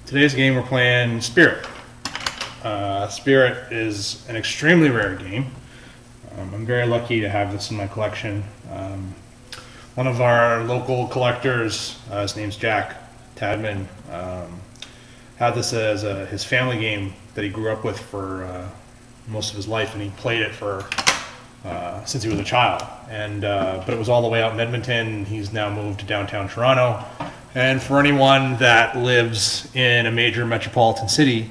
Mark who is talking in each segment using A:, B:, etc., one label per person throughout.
A: Today's game we're playing Spirit. Spirit is an extremely rare game. I'm very lucky to have this in my collection. One of our local collectors, his name's Jack Tadman, had this as his family game that he grew up with for most of his life, and he played it for since he was a child. But it was all the way out in Edmonton. He's now moved to downtown Toronto. And for anyone that lives in a major metropolitan city,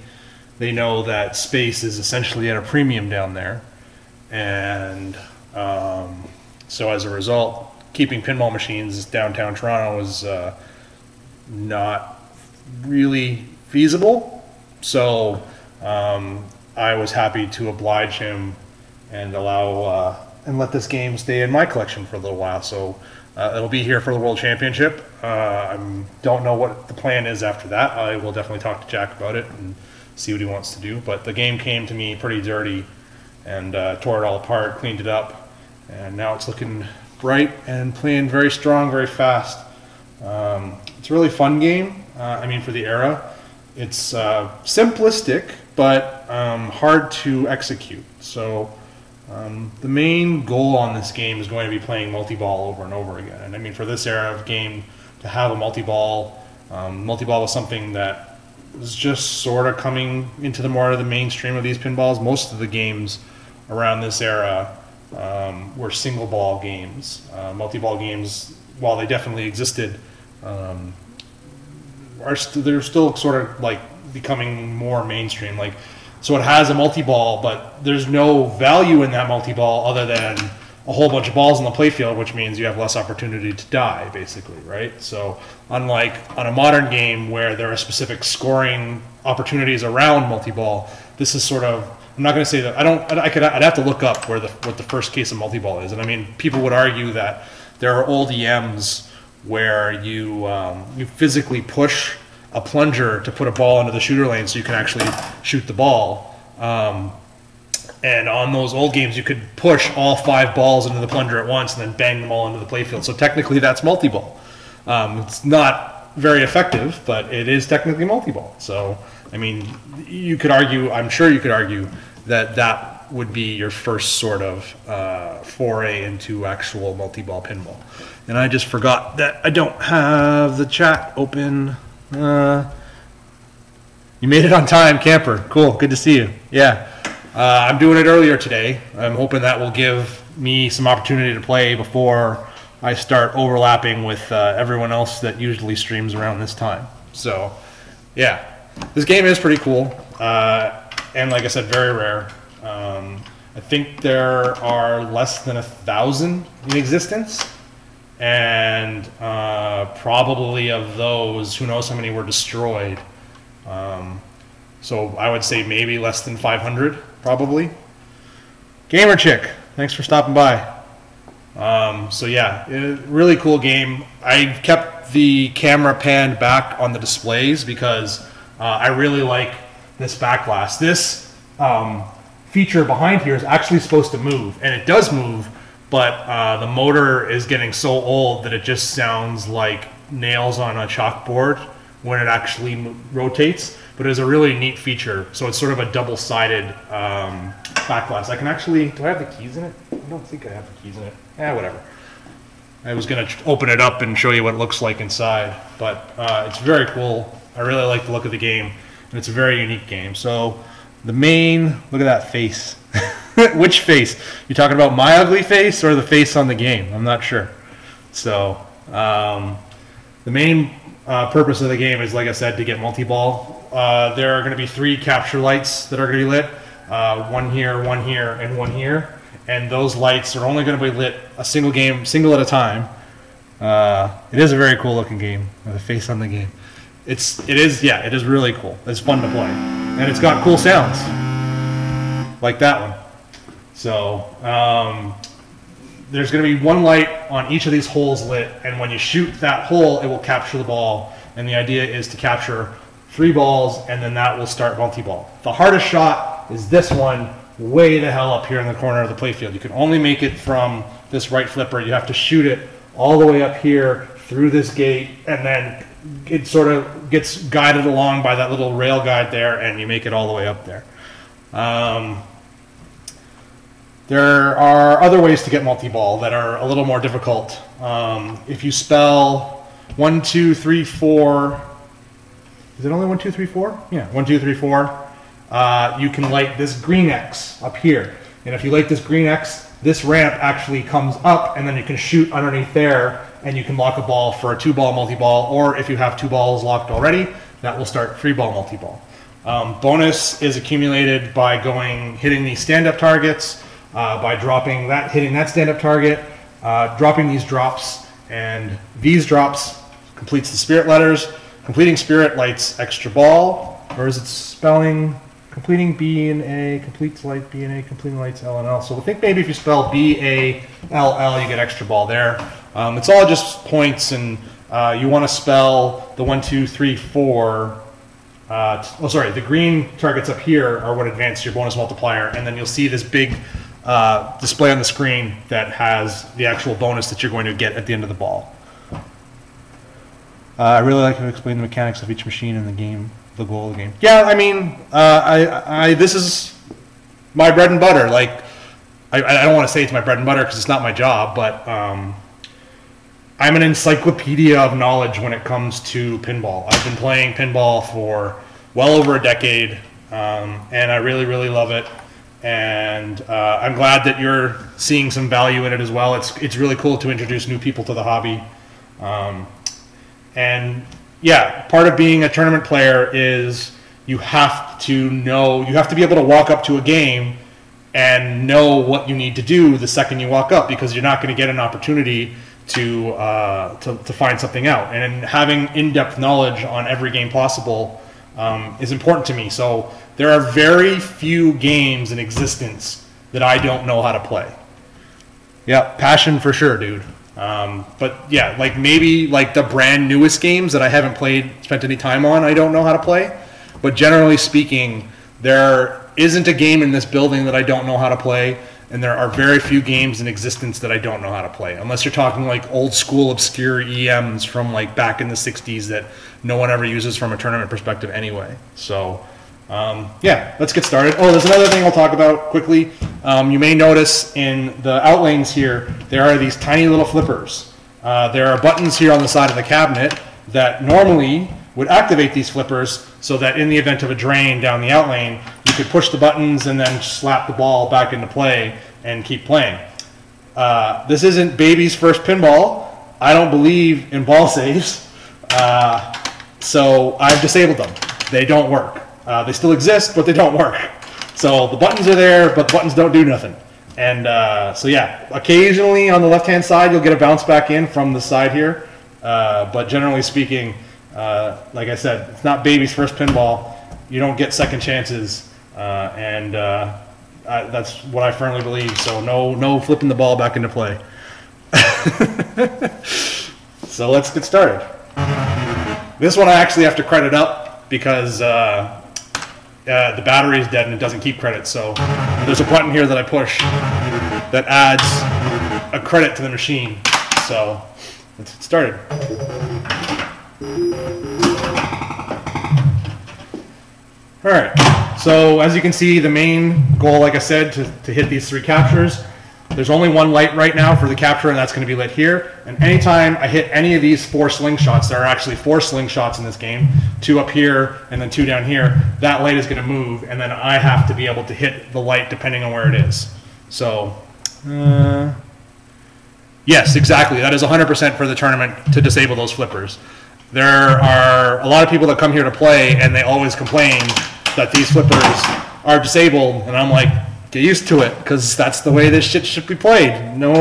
A: they know that space is essentially at a premium down there. And so as a result, keeping pinball machines downtown Toronto was not really feasible. So I was happy to oblige him and allow and let this game stay in my collection for a little while. So it'll be here for the World Championship. I don't know what the plan is after that. I will definitely talk to Jack about it and see what he wants to do. But the game came to me pretty dirty, and tore it all apart, cleaned it up, and now it's looking bright and playing very strong, very fast. It's a really fun game. I mean, for the era, it's simplistic but hard to execute. So the main goal on this game is going to be playing multi-ball over and over again. And I mean, for this era of game, to have a multi-ball was something that was just sort of coming into the more of the mainstream of these pinballs. Most of the games around this era were single ball games. Multi-ball games, while they definitely existed, they're still sort of like becoming more mainstream. Like, so it has a multi-ball, but there's no value in that multi-ball other than a whole bunch of balls in the playfield, which means you have less opportunity to die, basically, right? So unlike on a modern game where there are specific scoring opportunities around multi-ball, this is sort of, I'm not going to say that, I'd have to look up what the first case of multi-ball is. And I mean, people would argue that there are old EMs where you physically push a plunger to put a ball into the shooter lane so you can actually shoot the ball. And on those old games, you could push all 5 balls into the plunger at once and then bang them all into the playfield. So technically, that's multi-ball. It's not very effective, but it is technically multi-ball. So, I mean, you could argue, I'm sure you could argue, that that would be your first sort of foray into actual multi-ball pinball. And I just forgot that I don't have the chat open. You made it on time, Camper. Cool, good to see you. Yeah. I'm doing it earlier today. I'm hoping that will give me some opportunity to play before I start overlapping with everyone else that usually streams around this time. So, yeah, this game is pretty cool, and like I said, very rare. I think there are less than 1,000 in existence, and probably of those, who knows how many were destroyed. So I would say maybe less than 500, probably. Gamer Chick, thanks for stopping by. So yeah, really cool game. I kept the camera panned back on the displays because I really like this back glass. This feature behind here is actually supposed to move, and it does move, but the motor is getting so old that it just sounds like nails on a chalkboard when it actually rotates. But it is a really neat feature. So it's sort of a double-sided back glass. I can actually, do I have the keys in it? I don't think I have the keys in it. Whatever. I was going to open it up and show you what it looks like inside, but it's very cool. I really like the look of the game, and it's a very unique game. So the main, look at that face. Which face? You talking about my ugly face or the face on the game? I'm not sure. So the main purpose of the game is, like I said, to get multi-ball. There are going to be 3 capture lights that are going to be lit. One here, and one here. And those lights are only going to be lit single at a time. It is a very cool looking game with a face on the game. It is really cool. It's fun to play. And it's got cool sounds. Like that one. So, there's going to be 1 light on each of these holes lit, and when you shoot that hole, it will capture the ball. And the idea is to capture 3 balls, and then that will start multi-ball. The hardest shot is this one, way the hell up here in the corner of the playfield. You can only make it from this right flipper. You have to shoot it all the way up here through this gate, and then it sort of gets guided along by that little rail guide there, and you make it all the way up there. There are other ways to get multi-ball that are a little more difficult. If you spell 1, 2, 3, 4, is it only 1, 2, 3, 4? Yeah, 1, 2, 3, 4. You can light this green X up here. And if you light this green X, this ramp actually comes up, and then you can shoot underneath there, and you can lock a ball for a 2-ball multi-ball, or if you have 2 balls locked already, that will start 3-ball multi-ball. Bonus is accumulated by hitting these stand-up targets, by hitting that stand-up target, dropping these drops, and these drops completes the spirit letters. Completing spirit lights extra ball, or is it spelling? Completing B and A, completes light B and A, completing lights L and L. So I think maybe if you spell B-A-L-L, you get extra ball there. It's all just points, and you want to spell the 1, 2, 3, 4. The green targets up here are what advance your bonus multiplier, and then you'll see this big display on the screen that has the actual bonus that you're going to get at the end of the ball. I really like to explain the mechanics of each machine in the game, the goal of the game. Yeah, I mean, this is my bread and butter. Like, I don't want to say it's my bread and butter because it's not my job, but I'm an encyclopedia of knowledge when it comes to pinball. I've been playing pinball for well over a decade, and I really, really love it. And I'm glad that you're seeing some value in it as well. It's really cool to introduce new people to the hobby. And yeah, part of being a tournament player is you have to be able to walk up to a game and know what you need to do the second you walk up, because you're not going to get an opportunity to find something out. And having in-depth knowledge on every game possible is important to me. So there are very few games in existence that I don't know how to play. Yeah, passion for sure, dude. But yeah, like maybe like the brand newest games that I haven't spent any time on, I don't know how to play. But generally speaking, there isn't a game in this building that I don't know how to play, and there are very few games in existence that I don't know how to play, unless you're talking like old school obscure EMs from like back in the 60s that no one ever uses from a tournament perspective anyway. So yeah, let's get started. Oh, there's another thing I'll talk about quickly. You may notice in the outlanes here, there are these tiny little flippers. There are buttons here on the side of the cabinet that normally would activate these flippers so that in the event of a drain down the outlane, you could push the buttons and then slap the ball back into play and keep playing. This isn't baby's first pinball. I don't believe in ball saves. So I've disabled them. They don't work. They still exist, but they don't work. So the buttons are there, but the buttons don't do nothing. And so yeah, occasionally on the left-hand side, you'll get a bounce back in from the side here. But generally speaking, like I said, it's not baby's first pinball. You don't get second chances. And that's what I firmly believe. So no flipping the ball back into play. So let's get started. This one I actually have to credit up because the battery is dead and it doesn't keep credit. So there's a button here that I push that adds a credit to the machine. So let's get started. All right. So as you can see, the main goal, like I said, to hit these 3 captures. There's only one light right now for the capture, and that's going to be lit here. And anytime I hit any of these 4 slingshots, there are actually 4 slingshots in this game, 2 up here and then 2 down here, that light is going to move, and then I have to be able to hit the light depending on where it is. So, yes, exactly. That is 100% for the tournament to disable those flippers. There are a lot of people that come here to play, and they always complain that these flippers are disabled, and I'm like, get used to it, because that's the way this shit should be played. No,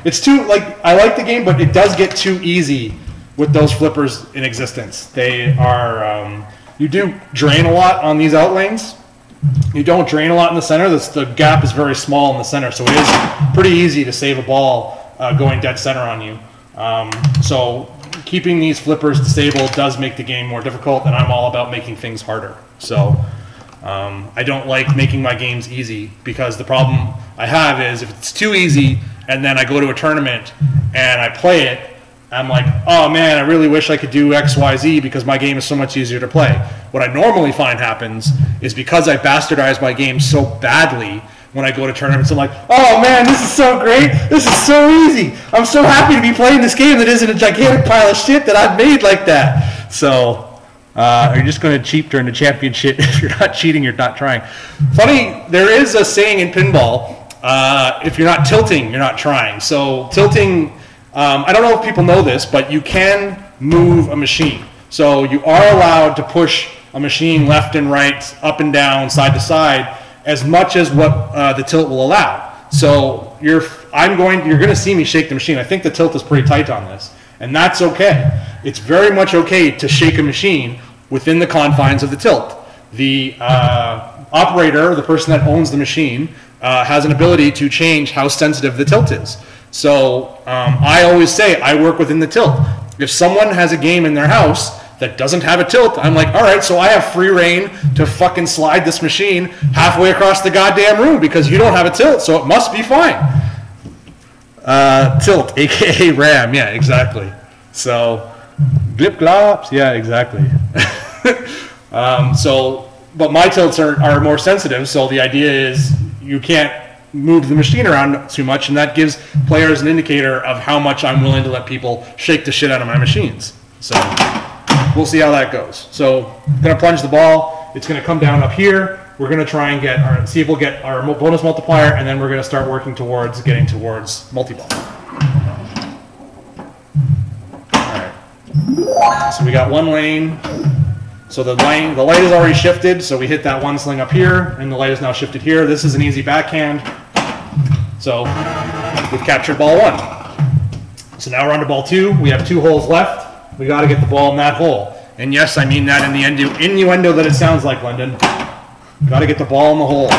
A: it's too, like, I like the game, but it does get too easy with those flippers in existence. They are, you do drain a lot on these outlanes. You don't drain a lot in the center. The gap is very small in the center, so it is pretty easy to save a ball going dead center on you. So keeping these flippers disabled does make the game more difficult, and I'm all about making things harder. So I don't like making my games easy, because the problem I have is if it's too easy and then I go to a tournament and I play it, I'm like, oh man, I really wish I could do X, Y, Z because my game is so much easier to play. What I normally find happens is because I bastardize my game so badly when I go to tournaments, I'm like, oh man, this is so great. This is so easy. I'm so happy to be playing this game that isn't a gigantic pile of shit that I've made like that. So, are you just going to cheat during the championship? If you're not cheating, you're not trying. Funny, there is a saying in pinball, if you're not tilting, you're not trying. So tilting, I don't know if people know this, but you can move a machine. So you are allowed to push a machine left and right, up and down, side to side, as much as what the tilt will allow. So you're going to see me shake the machine. I think the tilt is pretty tight on this, and that's okay. It's very much okay to shake a machine within the confines of the tilt. The operator, the person that owns the machine, has an ability to change how sensitive the tilt is. So I always say I work within the tilt. If someone has a game in their house that doesn't have a tilt, I'm like, all right, so I have free reign to fucking slide this machine halfway across the goddamn room because you don't have a tilt, so it must be fine. Tilt, aka RAM, yeah, exactly. So, glip glops, yeah, exactly. But my tilts are more sensitive, so the idea is you can't move the machine around too much, and that gives players an indicator of how much I'm willing to let people shake the shit out of my machines. So we'll see how that goes. So I'm going to plunge the ball. It's going to come down up here. We're going to try and see if we'll get our bonus multiplier, and then we're going to start working towards getting towards multi-ball. All right. So we got one lane. So the light is already shifted, so we hit that one sling up here, and the light is now shifted here. This is an easy backhand. So we've captured ball one. So now we're on to ball two. We have 2 holes left. We got to get the ball in that hole. And yes, I mean that in the innuendo that it sounds like, London. Got to get the ball in the hole.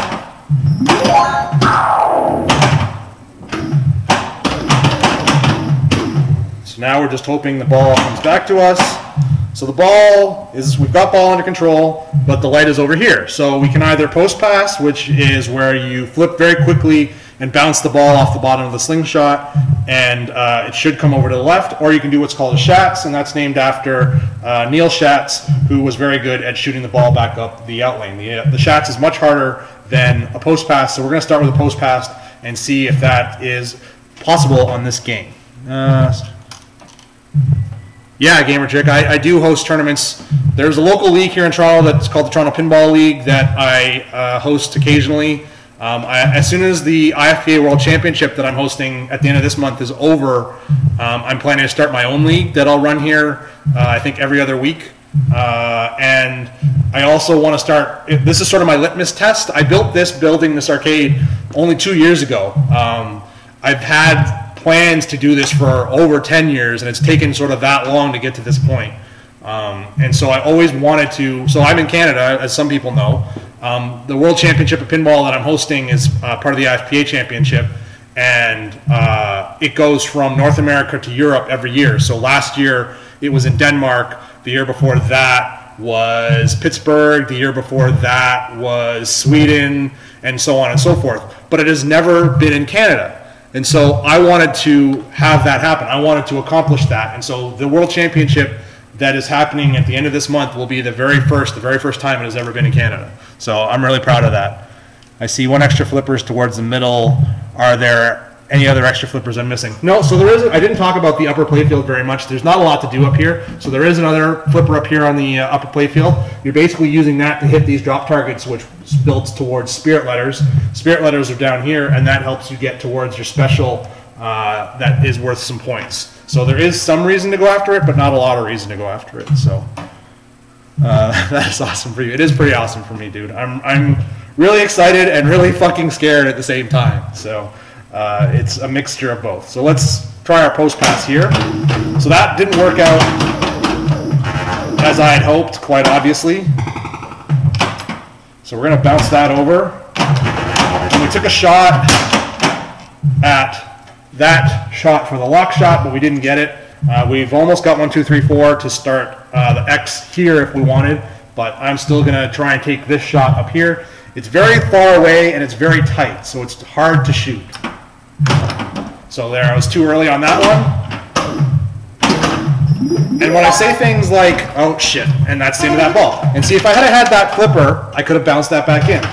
A: So now we're just hoping the ball comes back to us. So the ball is, we've got ball under control, but the light is over here. So we can either post pass, which is where you flip very quickly and bounce the ball off the bottom of the slingshot, and it should come over to the left, or you can do what's called a Schatz, and that's named after Neil Schatz, who was very good at shooting the ball back up the out lane. The Schatz is much harder than a post pass, so we're going to start with a post pass and see if that is possible on this game. Yeah, Gamer Chick, I do host tournaments. There's a local league here in Toronto that's called the Toronto Pinball League that I host occasionally. As soon as the IFPA World Championship that I'm hosting at the end of this month is over, I'm planning to start my own league that I'll run here, I think every other week. And I also want to start, this is sort of my litmus test. I built this arcade only 2 years ago. I've had plans to do this for over 10 years, and it's taken sort of that long to get to this point. And so I always wanted to, so I'm in Canada, as some people know. The World Championship of Pinball that I'm hosting is part of the IFPA Championship, and it goes from North America to Europe every year. So last year it was in Denmark, the year before that was Pittsburgh, the year before that was Sweden, and so on and so forth. But it has never been in Canada. And so I wanted to have that happen. I wanted to accomplish that. And so the World Championship that is happening at the end of this month will be the very first time it has ever been in Canada. So I'm really proud of that. I see 1 extra flippers towards the middle. Are there any other extra flippers I'm missing? No, so there is. I didn't talk about the upper playfield very much. There's not a lot to do up here. So there is another flipper up here on the upper playfield. You're basically using that to hit these drop targets, which builds towards spirit letters. Spirit letters are down here, and that helps you get towards your special that is worth some points. So there is some reason to go after it, but not a lot of reason to go after it. So that is awesome for you. It is pretty awesome for me, dude. I'm really excited and really fucking scared at the same time. So it's a mixture of both. So let's try our post pass here. So that didn't work out as I had hoped, quite obviously. So we're going to bounce that over. And we took a shot at that shot for the lock shot, but we didn't get it. We've almost got 1, 2, 3, 4 to start the X here if we wanted, but I'm still going to try and take this shot up here. It's very far away and it's very tight, so it's hard to shoot. So there, I was too early on that one. And when I say things like, oh shit, and that's the end of that ball. And see, if I had that flipper, I could have bounced that back in.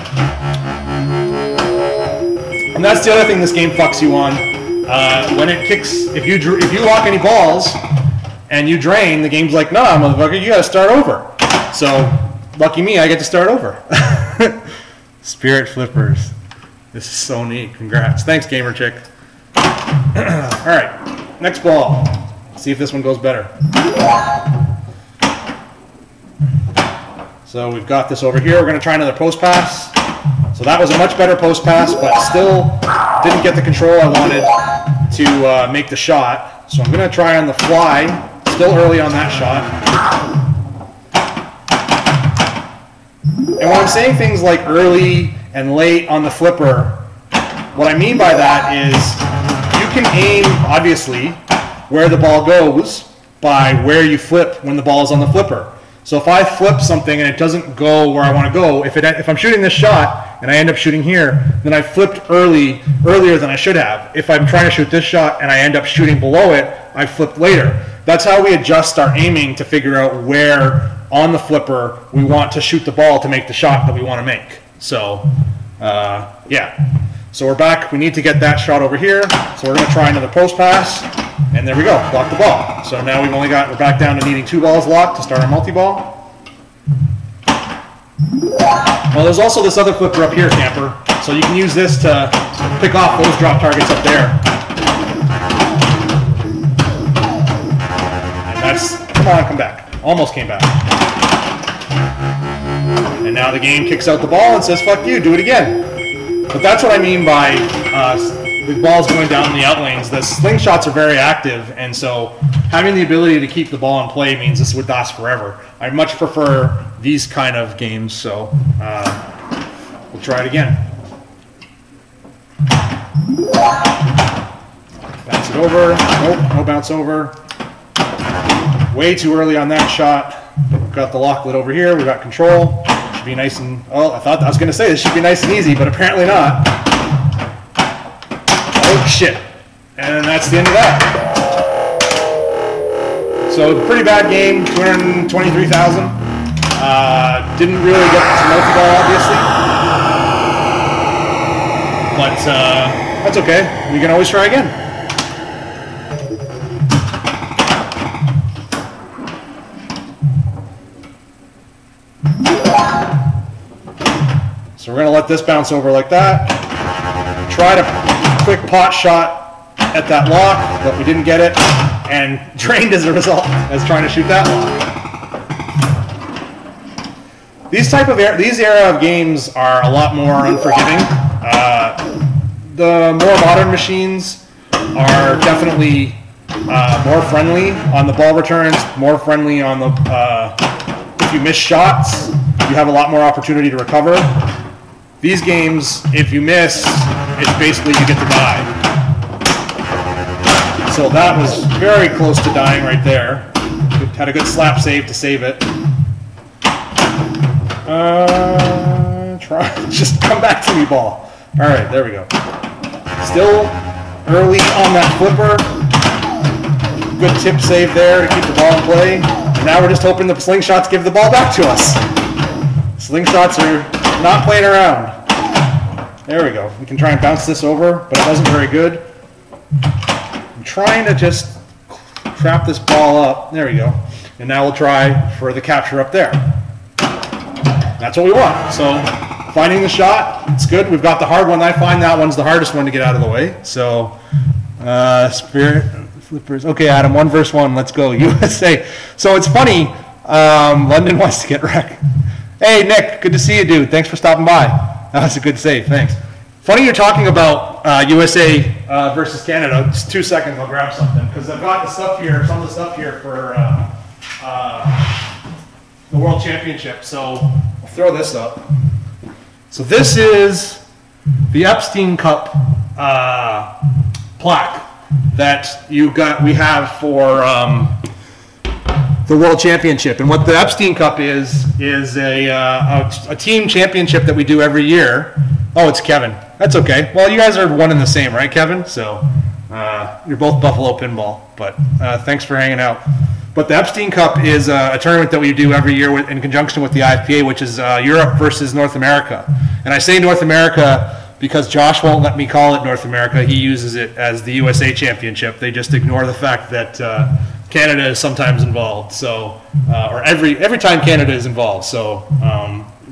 A: And that's the other thing this game fucks you on. When it kicks, if you lock any balls and you drain, the game's like, nah, motherfucker, you gotta start over. So, lucky me, I get to start over. Spirit flippers. This is so neat. Congrats. Thanks, Gamer Chick. Alright, next ball. See if this one goes better. So we've got this over here. We're going to try another post pass. So that was a much better post pass, but still didn't get the control I wanted to make the shot. So I'm going to try on the fly. Still early on that shot. And when I'm saying things like early and late on the flipper, what I mean by that is you can aim, obviously, where the ball goes by where you flip when the ball is on the flipper. So if I flip something and it doesn't go where I want to go, if I'm shooting this shot and I end up shooting here, then I flipped earlier than I should have. If I'm trying to shoot this shot and I end up shooting below it, I flipped later. That's how we adjust our aiming to figure out where on the flipper we want to shoot the ball to make the shot that we want to make. So, yeah. So we're back. We need to get that shot over here. So we're going to try another post pass. And there we go. Block the ball. So now we're back down to needing 2 balls locked to start our multi-ball. Well, there's also this other flipper up here, Camper. So you can use this to pick off those drop targets up there. And that's, come on, come back. Almost came back. And now the game kicks out the ball and says, fuck you, do it again. But that's what I mean by the ball's going down the out lanes. The slingshots are very active, and so having the ability to keep the ball in play means this would last forever. I much prefer these kind of games, so we'll try it again. Bounce it over. Nope, no bounce over. Way too early on that shot. We've got the lock lid over here. We've got control. Should be nice and, oh, I was going to say this should be nice and easy, but apparently not. Oh, shit. And that's the end of that. So, pretty bad game, 223,000. Didn't really get to multi-ball, obviously. But that's okay. We can always try again. So we're going to let this bounce over like that. Try to quick pot shot at that lock, but we didn't get it, and drained as a result as trying to shoot that lock. These era of games are a lot more unforgiving. The more modern machines are definitely more friendly on the ball returns, more friendly on the if you miss shots, you have a lot more opportunity to recover. These games, if you miss, it's basically you get to die. So that was very close to dying right there. Had a good slap save to save it. Just come back to me, ball. All right, there we go. Still early on that flipper. Good tip save there to keep the ball in play. And now we're just hoping the slingshots give the ball back to us. Slingshots are not playing around. There we go. We can try and bounce this over, but it wasn't very good. I'm trying to just trap this ball up. There we go. And now we'll try for the capture up there. That's what we want. So finding the shot, it's good. We've got the hard one. I find that one's the hardest one to get out of the way. So Spirit flippers. Okay, Adam, 1 versus 1. Let's go. USA. So it's funny. London wants to get wrecked. Hey, Nick. Good to see you, dude. Thanks for stopping by. That was a good save. Thanks. Funny you're talking about USA versus Canada. Just 2 seconds. I'll grab something because I've got the stuff here. Some of the stuff here for the World Championship. So I'll throw this up. So this is the Epstein Cup plaque that we have for the World Championship. And what the Epstein Cup is a team championship that we do every year. Oh, it's Kevin. That's okay. Well, you guys are one and the same, right, Kevin? So You're both Buffalo Pinball, but thanks for hanging out. But the Epstein Cup is a tournament that we do every year in conjunction with the IFPA, which is Europe versus North America. And I say North America because Josh won't let me call it North America. He uses it as the USA Championship. They just ignore the fact that Canada is sometimes involved. So, or every time Canada is involved. So,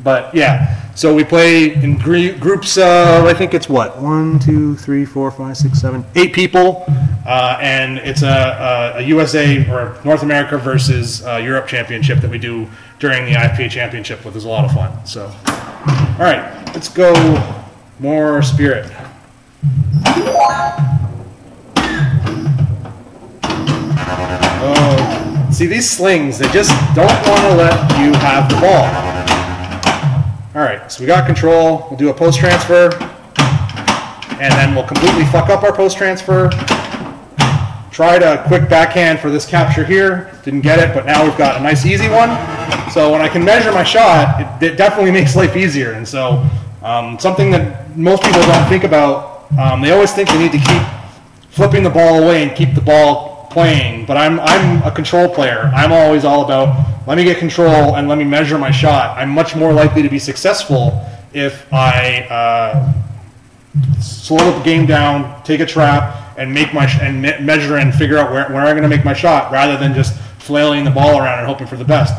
A: but yeah. So we play in groups of, I think it's what, 1, 2, 3, 4, 5, 6, 7, 8 people, and it's a USA or North America versus Europe championship that we do during the IFPA championship, which is a lot of fun. So, all right, let's go more spirit. Oh, see these slings, they just don't want to let you have the ball. All right, so we got control. We'll do a post transfer, and then we'll completely fuck up our post transfer. Tried a quick backhand for this capture here. Didn't get it, but now we've got a nice easy one. So when I can measure my shot, it definitely makes life easier. And so something that most people don't think about, they always think they need to keep flipping the ball away and keep the ball playing. But I'm a control player. I'm always all about, let me get control and let me measure my shot. I'm much more likely to be successful if I slow the game down, take a trap, and make measure and figure out where I'm going to make my shot, rather than just flailing the ball around and hoping for the best.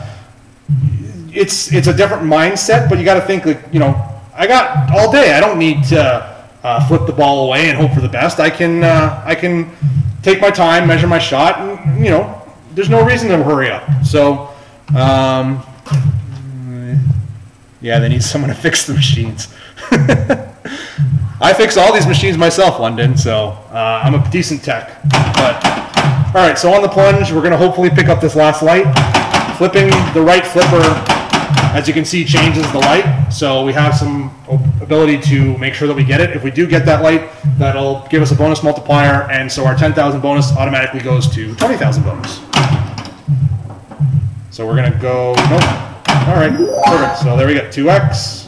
A: It's a different mindset, but you got to think, like, you know, I got all day. I don't need to flip the ball away and hope for the best. I can take my time, measure my shot, and, you know, there's no reason to hurry up. So. Yeah, they need someone to fix the machines. I fix all these machines myself, London, so I'm a decent tech. But all right, so on the plunge, we're going to hopefully pick up this last light. Flipping the right flipper, as you can see, changes the light. So we have some ability to make sure that we get it. If we do get that light, that'll give us a bonus multiplier, and so our 10,000 bonus automatically goes to 20,000 bonus. So we're going to go, nope. All right, perfect. So there we go, 2x.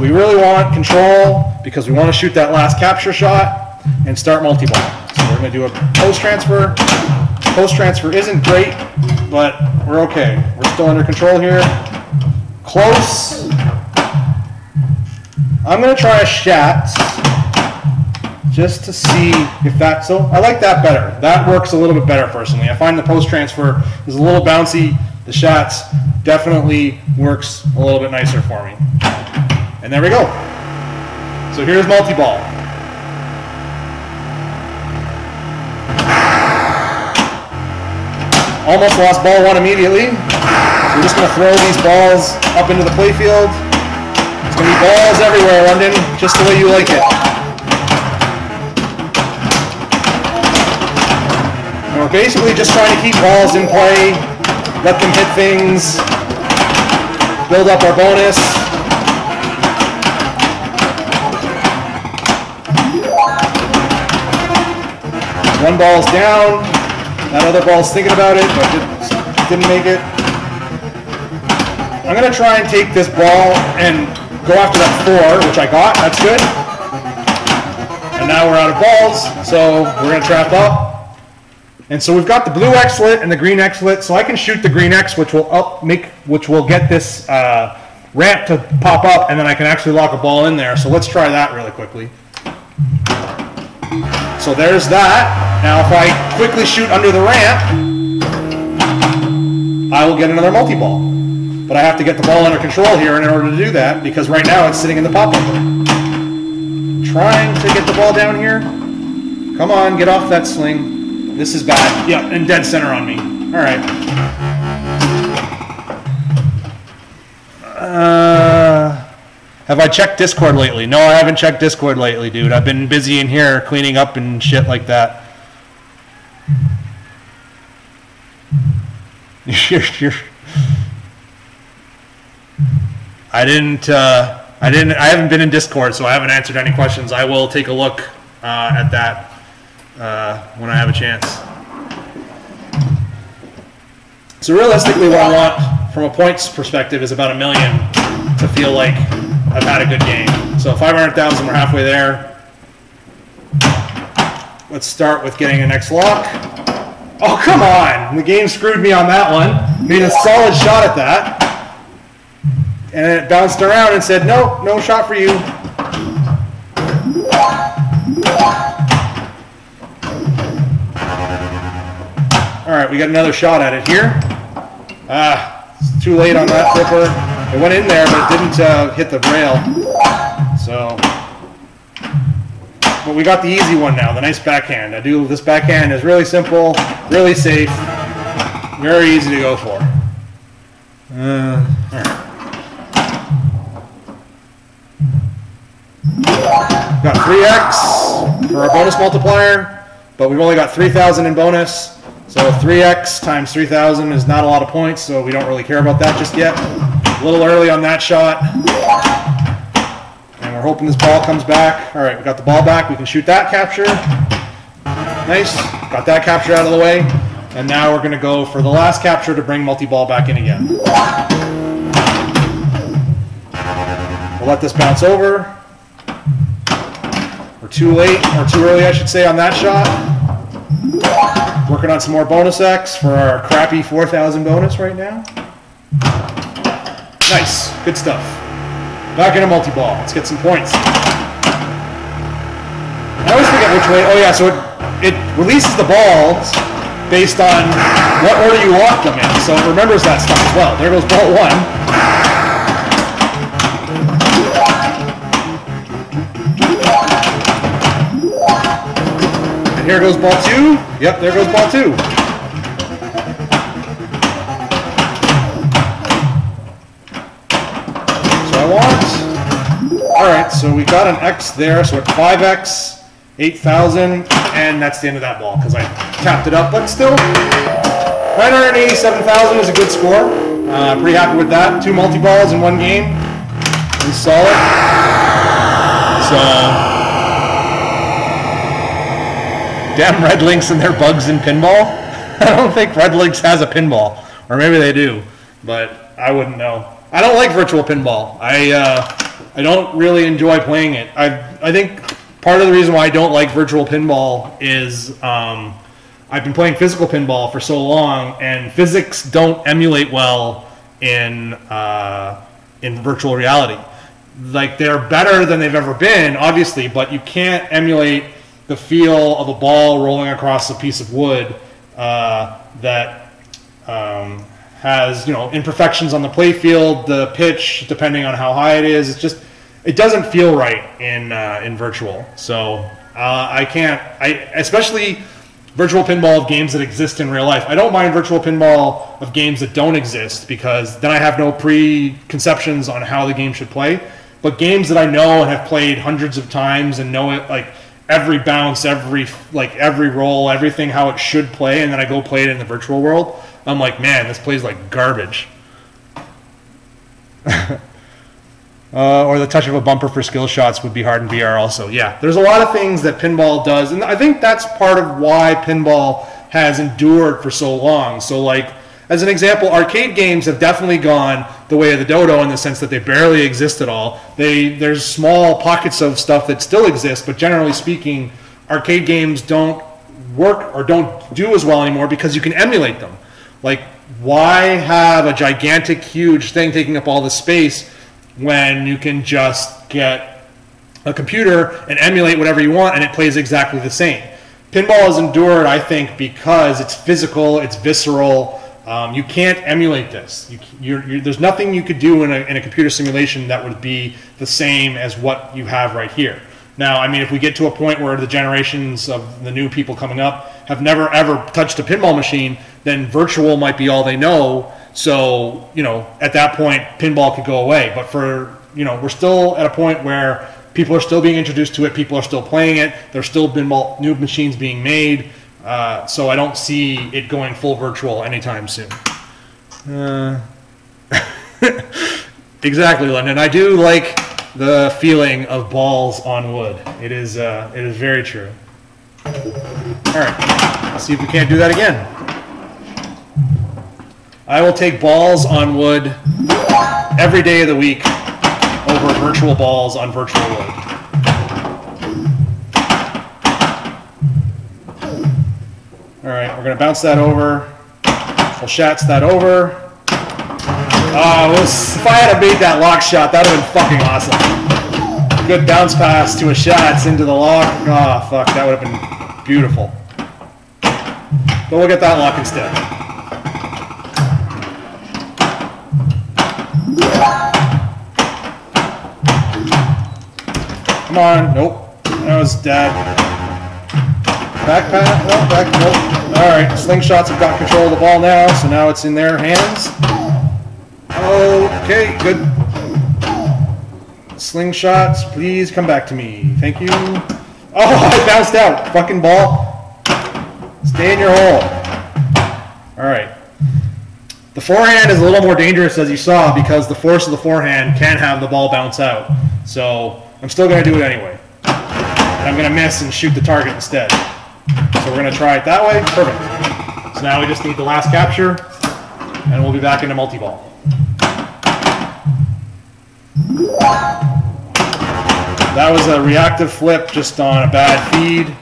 A: We really want control because we want to shoot that last capture shot and start multi-ball. So we're going to do a post transfer. Post transfer isn't great, but we're okay. We're still under control here. Close. I'm going to try a shat just to see if that, so I like that better. That works a little bit better personally. I find the post transfer is a little bouncy. The shots definitely works a little bit nicer for me. And there we go. So here's multi-ball. Almost lost ball one immediately. So we're just going to throw these balls up into the playfield. It's going to be balls everywhere, London, just the way you like it. We're basically just trying to keep balls in play, let them hit things, build up our bonus. One ball's down, that other ball's thinking about it, but it didn't make it. I'm going to try and take this ball and go after that 4, which I got, that's good. And now we're out of balls, so we're going to trap up. And so we've got the blue X lit and the green X lit, so I can shoot the green X, which will get this ramp to pop up, and then I can actually lock a ball in there. So let's try that really quickly. So there's that. Now if I quickly shoot under the ramp, I will get another multi-ball. But I have to get the ball under control here in order to do that, because right now it's sitting in the pop-up. Trying to get the ball down here. Come on, get off that sling. This is bad. Yeah, and dead center on me. All right. Have I checked Discord lately? No, I haven't checked Discord lately, dude. I've been busy in here cleaning up and shit like that. I haven't been in Discord, so I haven't answered any questions. I will take a look at that when I have a chance. So realistically, what I want from a points perspective is about 1 million to feel like I've had a good game. So 500,000, we're halfway there. let's start with getting an X lock. Oh, come on! The game screwed me on that one. Made a solid shot at that. And it bounced around and said, no, no shot for you. All right, we got another shot at it here. It's too late on that flipper. It went in there, but it didn't hit the rail. So, but we got the easy one now, the nice backhand. This backhand is really simple, really safe, very easy to go for. All right. Got 3x for our bonus multiplier, but we've only got 3,000 in bonus. So 3x times 3,000 is not a lot of points, so we don't really care about that just yet. A little early on that shot. And we're hoping this ball comes back. All right, we got the ball back. We can shoot that capture. Nice. Got that capture out of the way. And now we're going to go for the last capture to bring multi-ball back in again. We'll let this bounce over. We're too late, or too early, I should say, on that shot. Working on some more bonus X for our crappy 4,000 bonus right now. Nice, good stuff. Back in a multi-ball. Let's get some points. I always forget which way. Oh yeah, so it releases the balls based on what order you lock them in. So it remembers that stuff as well. There goes ball one. And here goes ball two. Yep, there goes ball two. Alright, so we got an X there, so at 5X, 8,000, and that's the end of that ball, because I tapped it up, but still, 987,000 is a good score. Pretty happy with that. 2 multi-balls in one game. Pretty solid. So, damn Red Lynx and their bugs in pinball. I don't think Red Lynx has a pinball, or maybe they do, but I wouldn't know. I don't like virtual pinball. I don't really enjoy playing it. I think part of the reason why I don't like virtual pinball is I've been playing physical pinball for so long, and physics don't emulate well in virtual reality. Like, they're better than they've ever been, obviously, but you can't emulate the feel of a ball rolling across a piece of wood that has, you know, imperfections on the play field, the pitch, depending on how high it is. It's just, it doesn't feel right in virtual. So especially virtual pinball of games that exist in real life. I don't mind virtual pinball of games that don't exist, because then I have no preconceptions on how the game should play. But games that I know and have played hundreds of times and know it, like every bounce, every roll, everything how it should play, and then I go play it in the virtual world, I'm like, man, this plays like garbage. Or the touch of a bumper for skill shots would be hard in VR also. Yeah, there's a lot of things that pinball does, and I think that's part of why pinball has endured for so long. So, like, as an example, arcade games have definitely gone the way of the dodo in the sense that they barely exist at all. There's small pockets of stuff that still exist, but generally speaking, arcade games don't work or don't do as well anymore because you can emulate them. Like, why have a gigantic, huge thing taking up all the space when you can just get a computer and emulate whatever you want and it plays exactly the same? Pinball has endured, I think, because it's physical, it's visceral. You can't emulate this. There's nothing you could do in a computer simulation that would be the same as what you have right here. Now, I mean, if we get to a point where the generations of the new people coming up have never ever touched a pinball machine, then virtual might be all they know. So, you know, at that point, pinball could go away. But for, you know, we're still at a point where people are still being introduced to it, people are still playing it, there's still new machines being made. So I don't see it going full virtual anytime soon. Exactly, London. I do like the feeling of balls on wood. It is very true. All right, let's see if we can't do that again. I will take balls on wood every day of the week over virtual balls on virtual wood. we're going to bounce that over. We'll shats that over. If I had made that lock shot, that would have been fucking awesome. Good bounce pass to a shats into the lock. Oh, fuck, that would have been beautiful. But we'll get that lock instead. Come on, nope. That was dead. Back pass, no, back, nope. Alright, slingshots have got control of the ball now, so now it's in their hands. Okay, good. Slingshots, please come back to me. Thank you. Oh, I bounced out. Fucking ball. Stay in your hole. Alright. The forehand is a little more dangerous, as you saw, because the force of the forehand can have the ball bounce out. So I'm still going to do it anyway. I'm going to miss and shoot the target instead. So we're going to try it that way. Perfect. So now we just need the last capture, and we'll be back into multi-ball. That was a reactive flip just on a bad feed.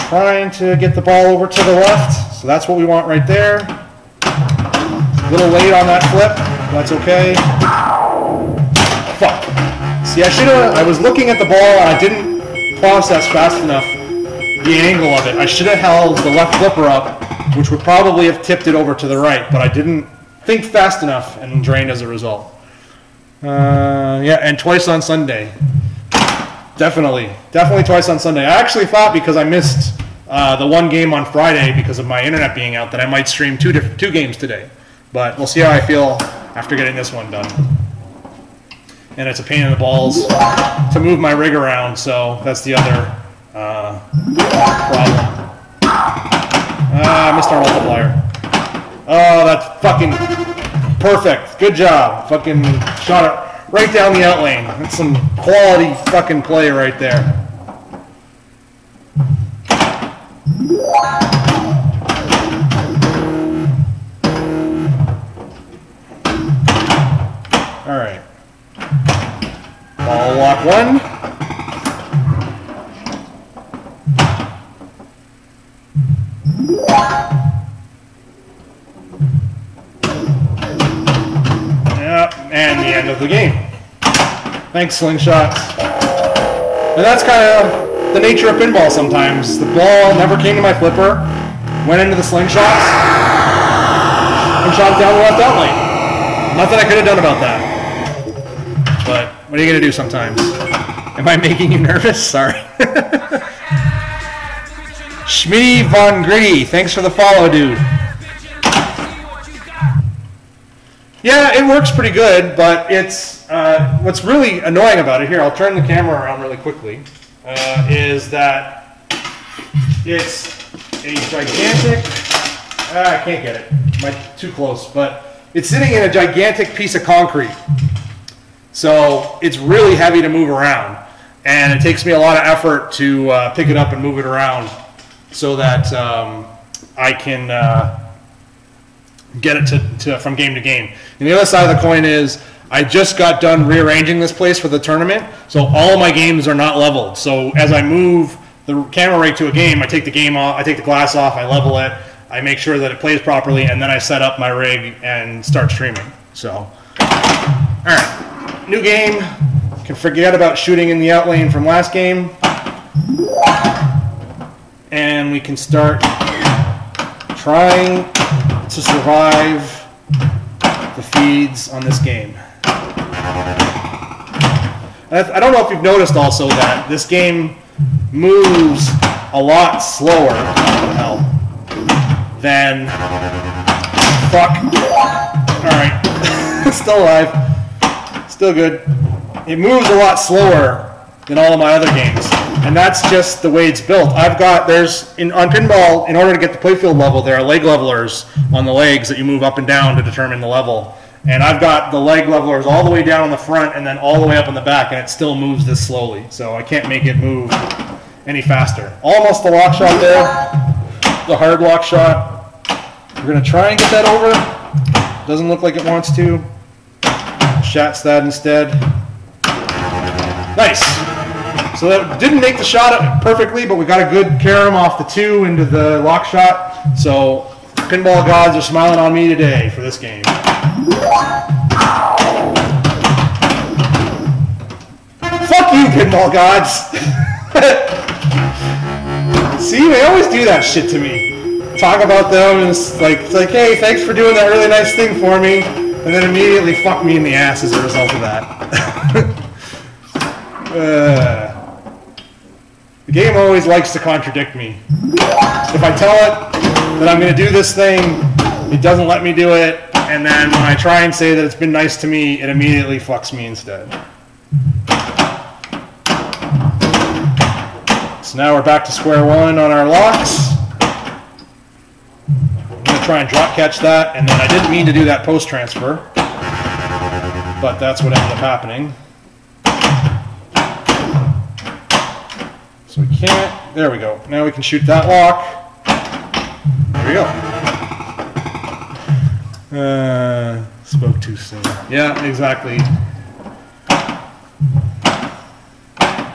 A: Trying to get the ball over to the left, so that's what we want right there. A little late on that flip, that's okay. Fuck. See, I was looking at the ball and I didn't process fast enough the angle of it. I should have held the left flipper up, which would probably have tipped it over to the right, but I didn't think fast enough and drained as a result. Yeah, and twice on Sunday. Definitely twice on Sunday. I actually thought, because I missed the one game on Friday because of my internet being out, that I might stream two games today. But we'll see how I feel after getting this one done. And it's a pain in the balls to move my rig around, so that's the other problem. I missed our multiplier. Oh, that's fucking perfect. Good job. Fucking shot it right down the out lane. That's some quality fucking play right there. All right. Ball lock one. And the end of the game. Thanks, slingshots. And that's kind of the nature of pinball sometimes. The ball never came to my flipper, went into the slingshots, and shot it down the left out lane. Nothing I could have done about that. But what are you going to do sometimes? Am I making you nervous? Sorry. Schmitty Von Gritty, thanks for the follow, dude. Yeah, it works pretty good, but it's what's really annoying about it. Here, I'll turn the camera around really quickly. Is that it's a gigantic. I can't get it. Too close, but it's sitting in a gigantic piece of concrete. So it's really heavy to move around, and it takes me a lot of effort to pick it up and move it around so that I can get it to from game to game. And the other side of the coin is I just got done rearranging this place for the tournament, so all of my games are not leveled. So as I move the camera rig to a game, I take the game off, I take the glass off, I level it, I make sure that it plays properly, and then I set up my rig and start streaming. So, all right, new game. Can forget about shooting in the out lane from last game, and we can start trying to survive the feeds on this game. I don't know if you've noticed also that this game moves a lot slower than fuck. Alright. Still alive. Still good. It moves a lot slower than all of my other games. And that's just the way it's built. On pinball, in order to get the playfield level, there are leg levelers on the legs that you move up and down to determine the level. And I've got the leg levelers all the way down on the front and then all the way up in the back, and it still moves this slowly. So I can't make it move any faster. Almost the lock shot there, the hard lock shot. We're going to try and get that over. Doesn't look like it wants to. Shats that instead. Nice. So So that didn't make the shot perfectly, but we got a good carom off the 2 into the lock shot. So pinball gods are smiling on me today for this game. Fuck you, pinball gods. See, they always do that shit to me. Talk about them and it's like, hey, thanks for doing that really nice thing for me, and then immediately fuck me in the ass as a result of that. The game always likes to contradict me. If I tell it that I'm going to do this thing, it doesn't let me do it, and then when I try and say that it's been nice to me, it immediately fucks me instead. So now we're back to square one on our locks. I'm going to try and drop catch that, and then I didn't mean to do that post transfer, but that's what ended up happening. So we can't, there we go. Now we can shoot that lock. There we go. Spoke too soon. Yeah, exactly.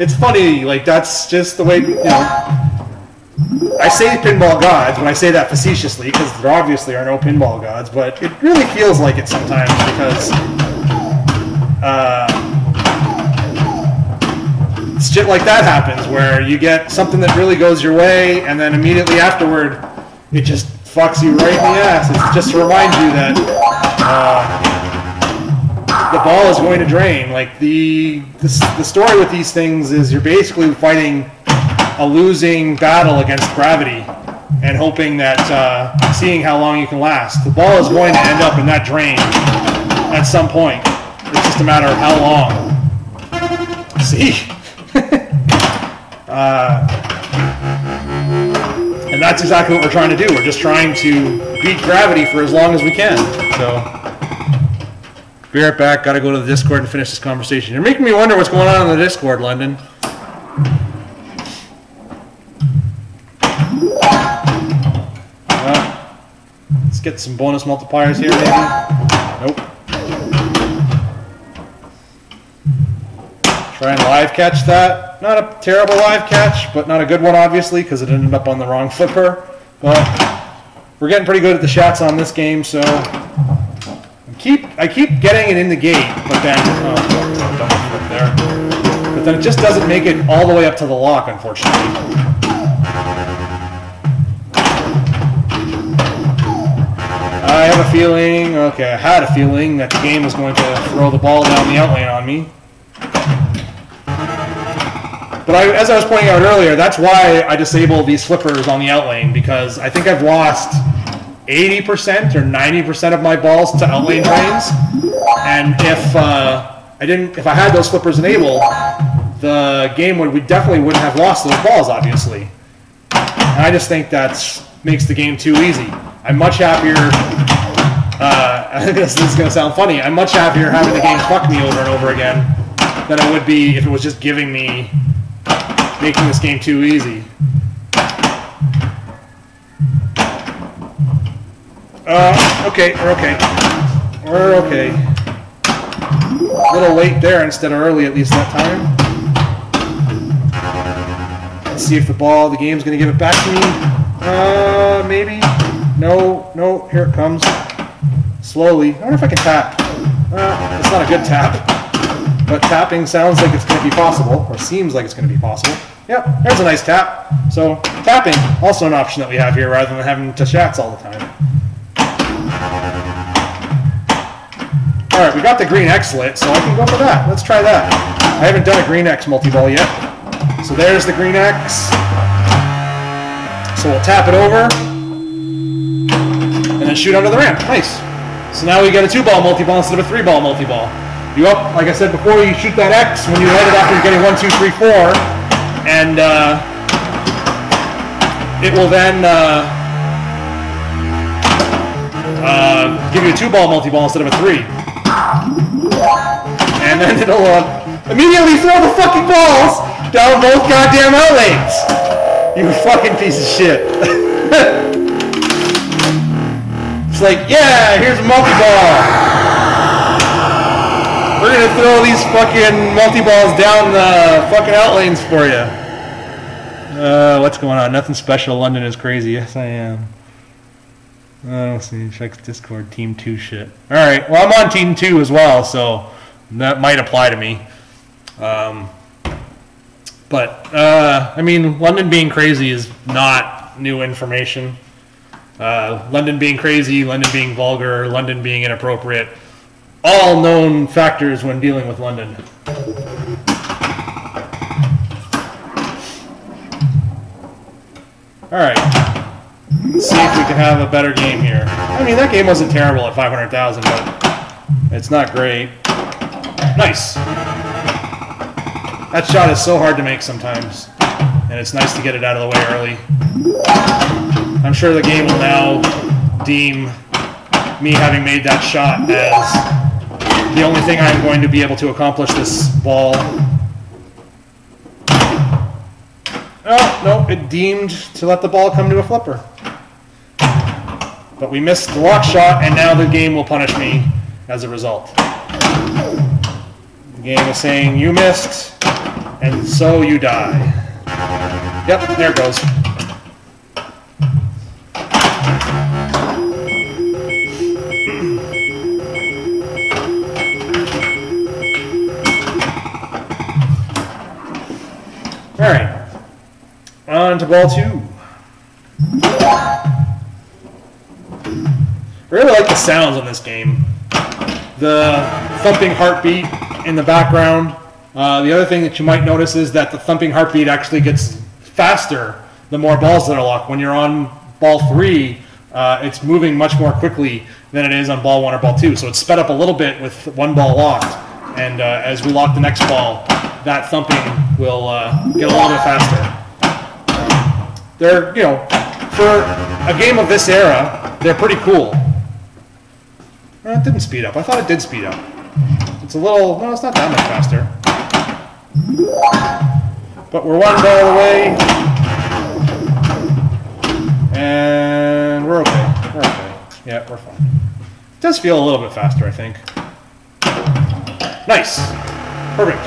A: It's funny, like that's just the way, you know, I say pinball gods when I say that facetiously because there obviously are no pinball gods, but it really feels like it sometimes because shit like that happens where you get something that really goes your way and then immediately afterward it just fucks you right in the ass. It's just to remind you that the ball is going to drain. Like the story with these things is you're basically fighting a losing battle against gravity and hoping that seeing how long you can last. The ball is going to end up in that drain at some point. It's just a matter of how long. See? And that's exactly what we're trying to do. We're just trying to beat gravity for as long as we can. So, be right back. Got to go to the Discord and finish this conversation. You're making me wonder what's going on in the Discord, London. Let's get some bonus multipliers here, maybe. Nope. Try and live catch that. Not a terrible live catch, but not a good one, obviously, because it ended up on the wrong flipper. But we're getting pretty good at the shots on this game, so I keep getting it in the gate, but then don't flip there. But then it just doesn't make it all the way up to the lock, unfortunately. I have a feeling, okay, I had a feeling that the game was going to throw the ball down the outlane on me. But as I was pointing out earlier, that's why I disabled these flippers on the outlane, because I think I've lost 80% or 90% of my balls to outlane drains. And if I had those flippers enabled, the game we definitely wouldn't have lost those balls, obviously. And I just think that makes the game too easy. I'm much happier. I think this is going to sound funny. I'm much happier having the game fuck me over and over again than I would be if it was just making this game too easy. Okay, we're okay. We're okay. A little late there instead of early, at least that time. Let's see if the game's going to give it back to me. Maybe. No, here it comes. Slowly. I wonder if I can tap. It's not a good tap. But tapping sounds like it's going to be possible, or seems like it's going to be possible. Yep, there's a nice tap. So, tapping, also an option that we have here, rather than having to shots all the time. Alright, we got the green X lit, so I can go for that. Let's try that. I haven't done a green X multi-ball yet. So there's the green X. So we'll tap it over, and then shoot under the ramp. Nice. So now we get a 2-ball multi-ball instead of a 3-ball multi-ball. You up, like I said before, you shoot that X when you light it after you're getting 1, 2, 3, 4, and it will then give you a 2-ball multi-ball instead of a 3. And then it'll immediately throw the fucking balls down both goddamn outlanes. You fucking piece of shit. It's like, yeah, here's a multi-ball. We're gonna throw these fucking multi-balls down the fucking out lanes for you. What's going on? Nothing special. London is crazy. Yes, I am. Let's see. Check Discord. Team 2 shit. All right. Well, I'm on Team 2 as well, so that might apply to me. I mean, London being crazy is not new information. London being crazy, London being vulgar, London being inappropriate. All known factors when dealing with London. Alright. Let's see if we can have a better game here. I mean, that game wasn't terrible at 500,000, but it's not great. Nice. That shot is so hard to make sometimes, and it's nice to get it out of the way early. I'm sure the game will now deem me having made that shot as the only thing I'm going to be able to accomplish this ball. Oh, no, it deemed to let the ball come to a flipper. But we missed the lock shot, and now the game will punish me as a result. The game is saying, you missed, and so you die. Yep, there it goes. All right, on to ball 2. I really like the sounds on this game. The thumping heartbeat in the background. The other thing that you might notice is that the thumping heartbeat actually gets faster the more balls that are locked. When you're on ball 3, it's moving much more quickly than it is on ball 1 or ball 2. So it's sped up a little bit with one ball locked. And as we lock the next ball, that thumping will get a little bit faster. They're, you know, for a game of this era, they're pretty cool. It didn't speed up. I thought it did speed up. It's a little, no, it's not that much faster. But we're one ball away. And we're okay. We're okay. Yeah, we're fine. It does feel a little bit faster, I think. Nice. Perfect.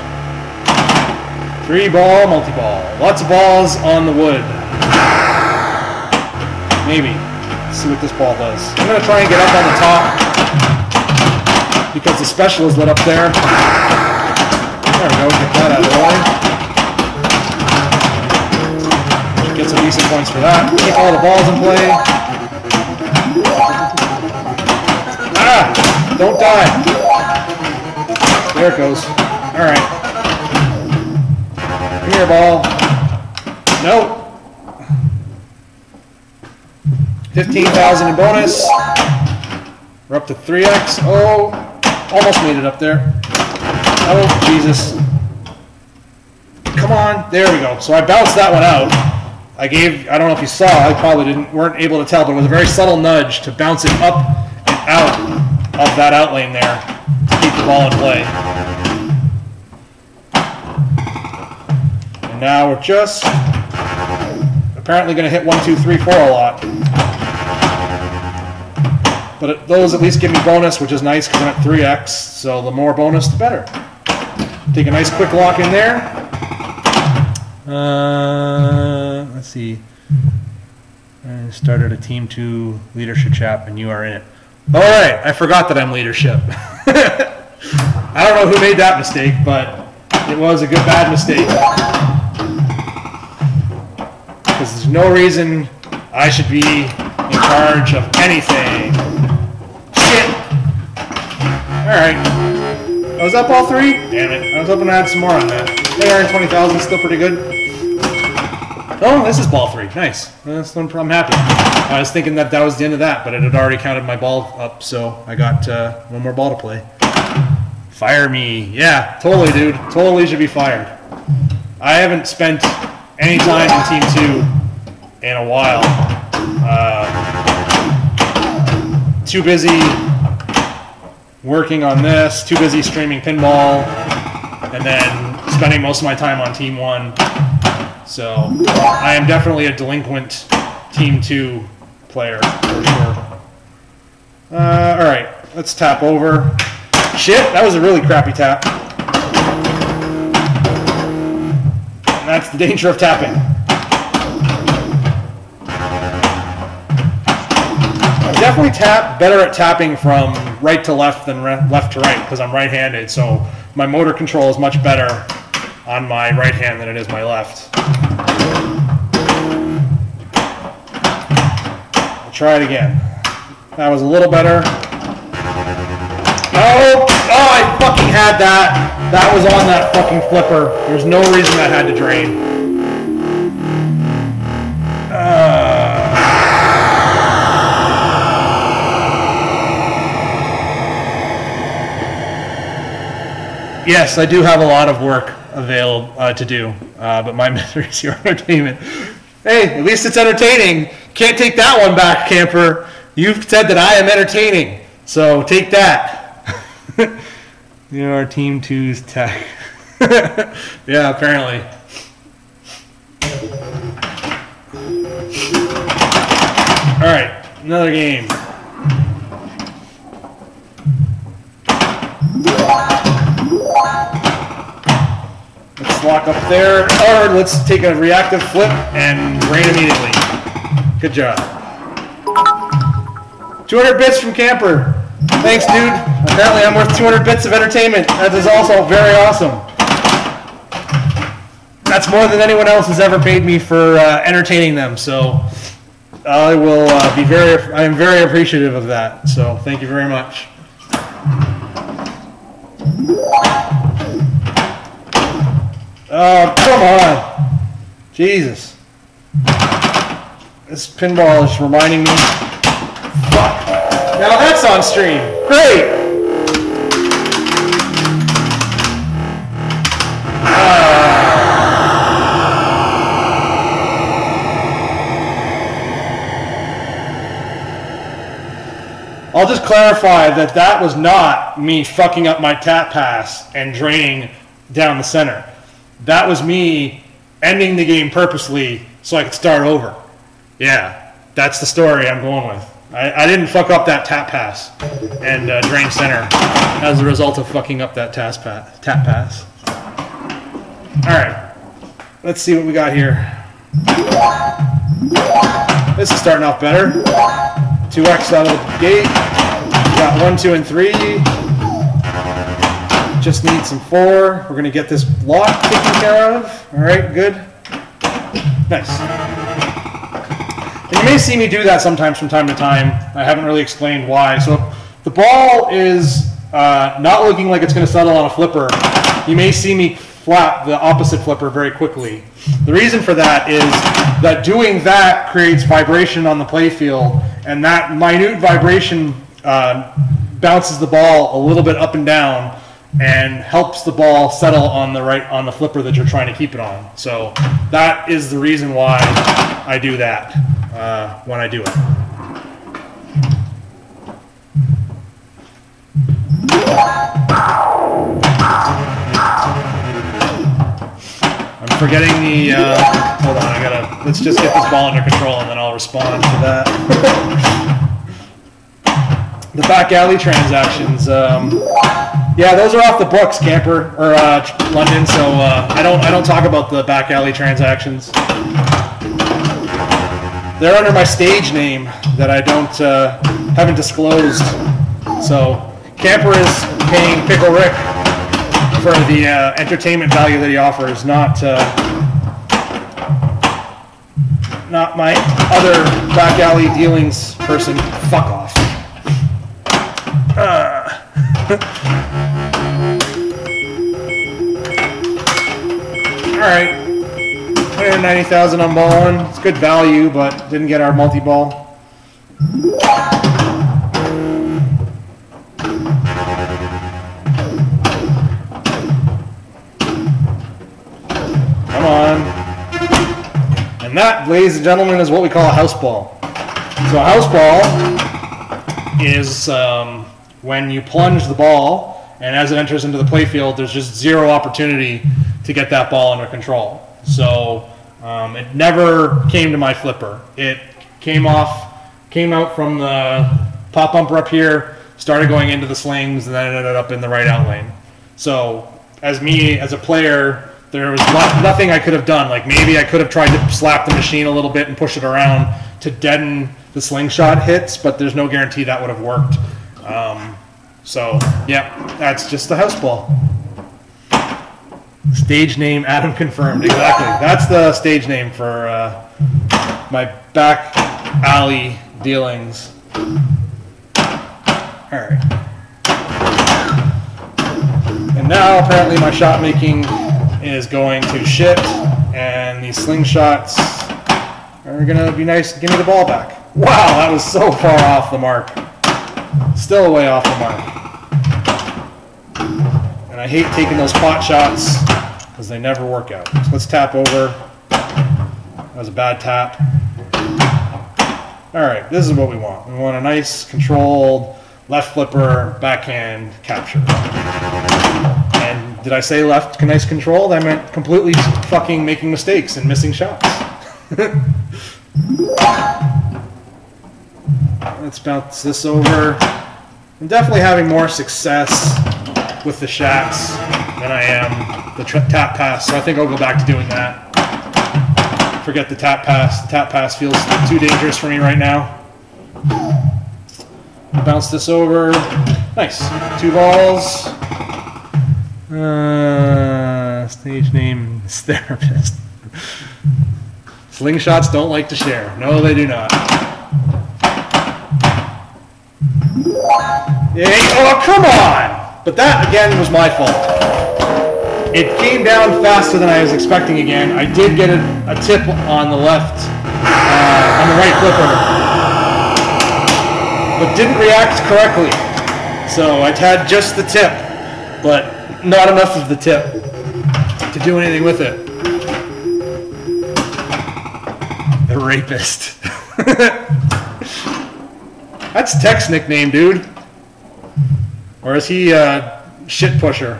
A: 3-ball, multi-ball. Lots of balls on the wood. Maybe. Let's see what this ball does. I'm going to try and get up on the top because the special is lit up there. There we go. Get that out of the way. Get some decent points for that. Keep all the balls in play. Ah! Don't die. There it goes. All right. Come here, ball. Nope. 15,000 in bonus. We're up to 3x. Oh, almost made it up there. Oh, Jesus. Come on. There we go. So I bounced that one out. I don't know if you saw, I probably weren't able to tell, but it was a very subtle nudge to bounce it up and out of that out lane there to keep the ball in play. And now we're just apparently going to hit 1, 2, 3, 4 a lot. But those at least give me bonus, which is nice because I'm at 3x, so the more bonus, the better. Take a nice quick lock in there. Let's see. I started a Team 2 leadership chat, and you are in it. All right, I forgot that I'm leadership. I don't know who made that mistake, but it was a good bad mistake. Because there's no reason I should be in charge of anything. Shit! Alright. Oh, was that ball 3? Damn it. I was hoping I had some more on that. 320,000 is still pretty good. Oh, this is ball 3. Nice. I'm happy. I was thinking that was the end of that, but it had already counted my ball up, so I got one more ball to play. Fire me. Yeah, totally, dude. Totally should be fired. I haven't spent any time in Team 2 in a while. Too busy working on this, too busy streaming pinball, and then spending most of my time on Team 1. So I am definitely a delinquent Team 2 player, for sure. Alright, let's tap over. Shit, that was a really crappy tap. And that's the danger of tapping. I definitely better at tapping from right to left than left to right because I'm right-handed, so my motor control is much better on my right hand than it is my left. I'll try it again. That was a little better. Oh, I fucking had that. That was on that fucking flipper. There's no reason that had to drain. Yes, I do have a lot of work available to do, but my misery is your entertainment. Hey, at least it's entertaining. Can't take that one back, camper. You've said that I am entertaining, so take that. You know, our Team 2's tech. Yeah, apparently. All right, another game. Let's lock up there, or let's take a reactive flip and drain immediately. Good job. 200 bits from Camper. Thanks, dude. Apparently I'm worth 200 bits of entertainment. That is also very awesome. That's more than anyone else has ever paid me for entertaining them, so I will I am very appreciative of that, so thank you very much. Oh, come on. Jesus. This pinball is reminding me. Fuck. Now that's on stream. Great. I'll just clarify that that was not me fucking up my tap pass and draining down the center. That was me ending the game purposely so I could start over. Yeah, that's the story I'm going with. I didn't fuck up that tap pass and drain center as a result of fucking up that tap pass. All right, let's see what we got here. This is starting off better. 2x out of the gate. Got 1, 2, and 3. Just need some 4. We're going to get this block taken care of. All right, good. Nice. And you may see me do that sometimes from time to time. I haven't really explained why. So if the ball is not looking like it's going to settle on a flipper, you may see me flap the opposite flipper very quickly. The reason for that is that doing that creates vibration on the playfield, and that minute vibration bounces the ball a little bit up and down and helps the ball settle on the flipper that you're trying to keep it on. So that is the reason why I do that when I do it. I'm forgetting the, hold on, let's just get this ball under control and then I'll respond to that. The back alley transactions, yeah, those are off the books, Camper, or London, so I don't talk about the back alley transactions. They're under my stage name that I haven't disclosed. So Camper is paying Pickle Rick for the entertainment value that he offers, not my other back alley dealings person. Fuck off. All right, 190,000 on ball 1. It's good value, but didn't get our multi-ball. Come on. And that, ladies and gentlemen, is what we call a house ball. So a house ball is when you plunge the ball, and as it enters into the playfield, there's just zero opportunity to get that ball under control. So it never came to my flipper. It came out from the pop bumper up here, started going into the slings, and then ended up in the right out lane. So as a player, there was nothing I could have done. Like maybe I could have tried to slap the machine a little bit and push it around to deaden the slingshot hits, but there's no guarantee that would have worked. So yeah, that's just the house ball. Stage name Adam confirmed. Exactly. That's the stage name for my back alley dealings. All right. And now apparently my shot making is going to shit, and these slingshots are gonna be nice. Give me the ball back. Wow, that was so far off the mark. Still way off the mark. And I hate taking those pot shots because they never work out. So let's tap over. That was a bad tap. All right, this is what we want. We want a nice controlled left flipper backhand capture. And did I say left nice controlled? I meant completely fucking making mistakes and missing shots. Let's bounce this over. I'm definitely having more success with the shats than I am the tap pass, so I think I'll go back to doing that. Forget the tap pass. The tap pass feels too dangerous for me right now. Bounce this over. Nice. 2 balls. Stage name is therapist. Slingshots don't like to share. No, they do not. Yay. Oh, come on! But that, again, was my fault. It came down faster than I was expecting again. I did get a tip on the left, on the right flipper, but didn't react correctly. So I had just the tip, but not enough of the tip to do anything with it. The rapist. That's Tech's nickname, dude. Or is he a shit pusher?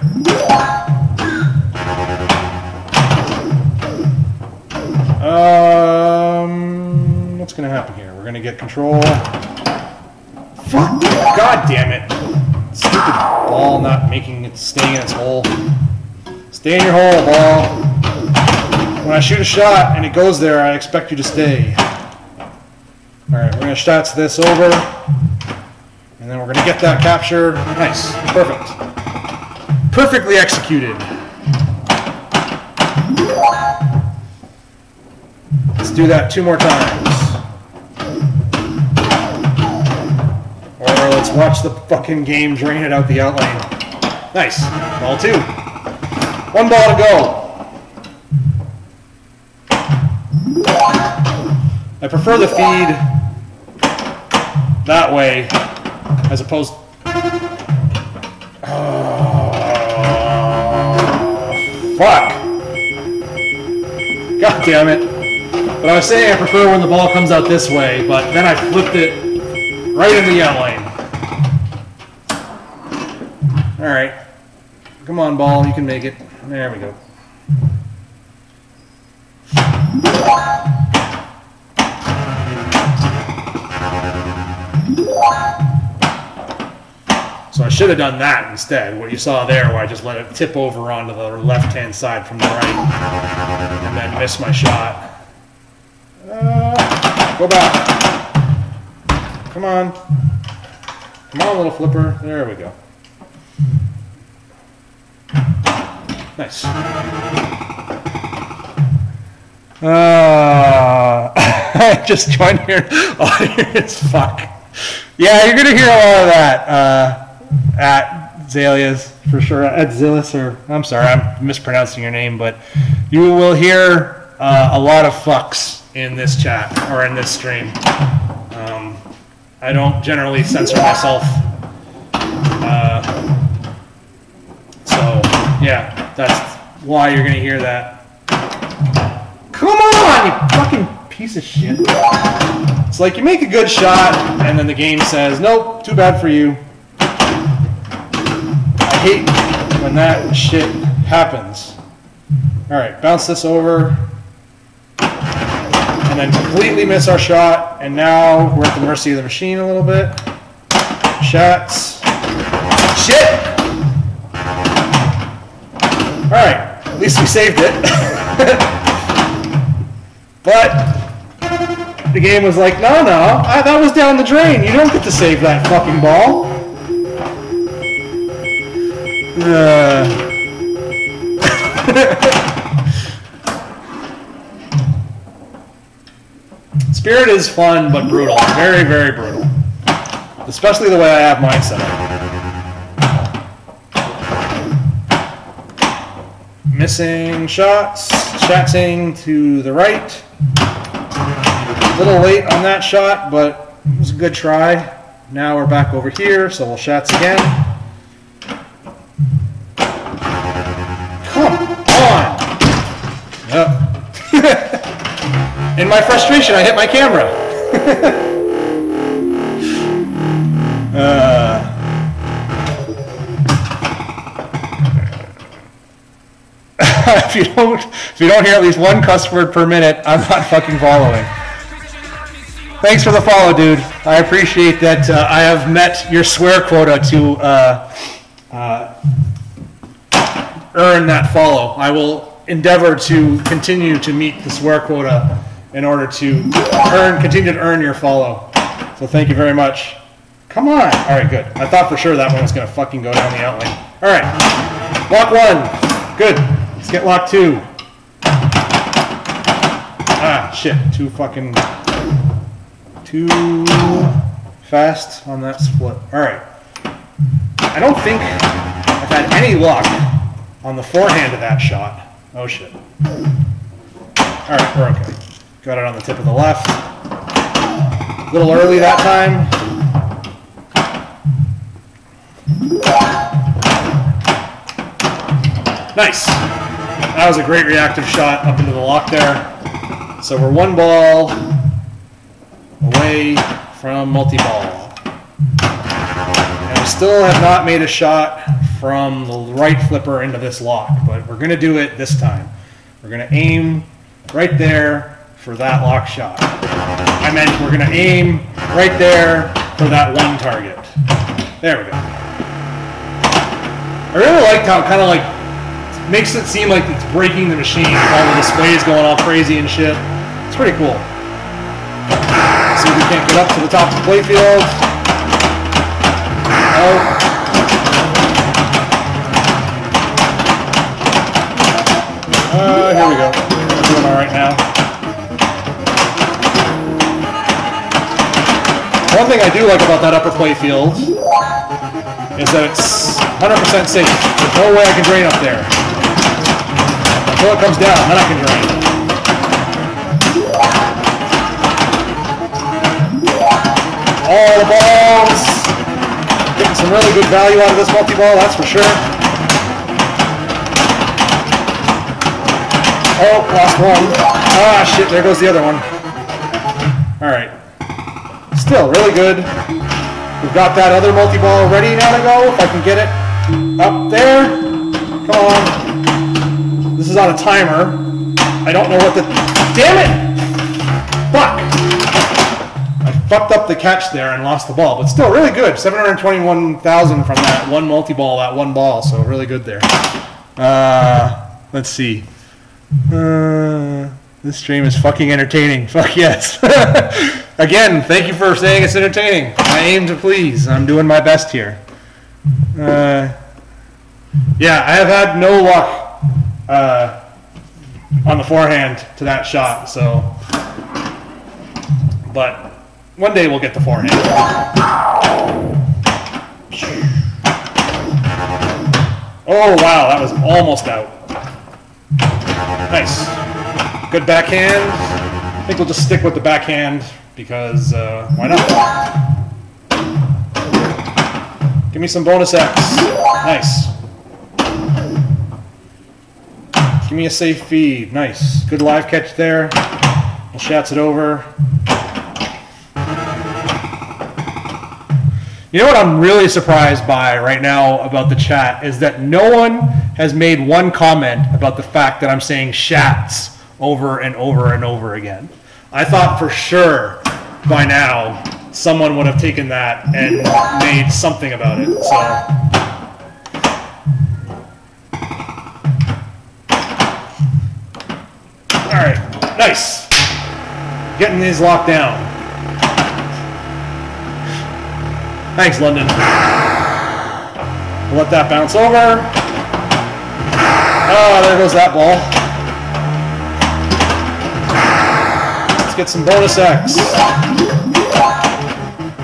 A: What's gonna happen here? We're gonna get control. Fuck! God damn it! Stupid ball not making it, staying in its hole. Stay in your hole, ball. When I shoot a shot and it goes there, I expect you to stay. Alright, we're gonna shots this over. And then we're gonna get that capture. Nice. Perfect. Perfectly executed. Let's do that 2 more times. Or let's watch the fucking game drain it out the out lane. Nice. Ball 2. 1 ball to go. I prefer the feed that way as opposed. Fuck. God damn it. But I was saying I prefer when the ball comes out this way, but then I flipped it right in the out lane. Alright. Come on, ball. You can make it. There we go. So I should have done that instead. What you saw there, where I just let it tip over onto the left-hand side from the right, and then miss my shot. Go back. Come on. Come on, little flipper. There we go. Nice. I just joined here. All I hear is fuck. Yeah, you're going to hear a lot of that at Zalias, for sure. At Zilis, or I'm sorry, I'm mispronouncing your name, but you will hear a lot of fucks in this chat, or in this stream. I don't generally censor myself. So, yeah, that's why you're going to hear that. Come on, you fucking piece of shit. It's like you make a good shot, and then the game says, nope, too bad for you. I hate when that shit happens. Alright, bounce this over. And then completely miss our shot, and now we're at the mercy of the machine a little bit. shots. Shit! Alright, at least we saved it. But the game was like, no, that was down the drain. You don't get to save that fucking ball. Spirit is fun, but brutal. Very, very brutal. Especially the way I have mine set up. Missing shots. Shatsing to the right. A little late on that shot, but it was a good try. Now we're back over here, so we'll shats again. Come on! Yep. In my frustration, I hit my camera. If you don't hear at least one cuss word per minute, I'm not fucking following. Thanks for the follow, dude. I appreciate that. I have met your swear quota to earn that follow. I will endeavor to continue to meet the swear quota in order to continue to earn your follow. So thank you very much. Come on. All right, good. I thought for sure that one was going to fucking go down the outline. All right. Lock 1. Good. Let's get lock 2. Ah, shit. Too fast on that split. All right. I don't think I've had any luck on the forehand of that shot. Oh, shit. All right, we're okay. Got it on the tip of the left. A little early that time. Nice. That was a great reactive shot up into the lock there. So we're 1 ball away from multi-ball. And we still have not made a shot from the right flipper into this lock, but we're going to do it this time. We're going to aim right there for that lock shot. I meant we're going to aim right there for that one target. There we go. I really liked how it kind of like makes it seem like it's breaking the machine. All the displays going all crazy and shit. It's pretty cool. See if we can't get up to the top of the playfield. Oh. Here we go. We're doing all right now. One thing I do like about that upper playfield is that it's 100% safe. There's no way I can drain up there. Until it comes down, then I can drain. All the balls. Getting some really good value out of this multi-ball, that's for sure. Oh, lost one. Ah, shit, there goes the other one. All right. Still really good. We've got that other multi-ball ready now to go. If I can get it up there. Come on. This is on a timer. I don't know what the... Damn it! Fuck! I fucked up the catch there and lost the ball, but still really good. 721,000 from that one multi-ball, that one ball, so really good there. Let's see. This stream is fucking entertaining. Fuck yes. Again, thank you for saying it's entertaining. I aim to please. I'm doing my best here. Yeah, I have had no luck on the forehand to that shot, so. But one day we'll get the forehand. Oh, wow, that was almost out. Nice. Good backhand. I think we'll just stick with the backhand because why not? Give me some bonus X. Nice. Give me a safe feed. Nice. Good live catch there. We'll shats it over. You know what I'm really surprised by right now about the chat is that no one has made one comment about the fact that I'm saying shats over and over and over again. I thought for sure by now someone would have taken that and made something about it. So, all right, nice. Getting these locked down. Thanks, London. We'll let that bounce over. Oh, there goes that ball. Let's get some bonus X.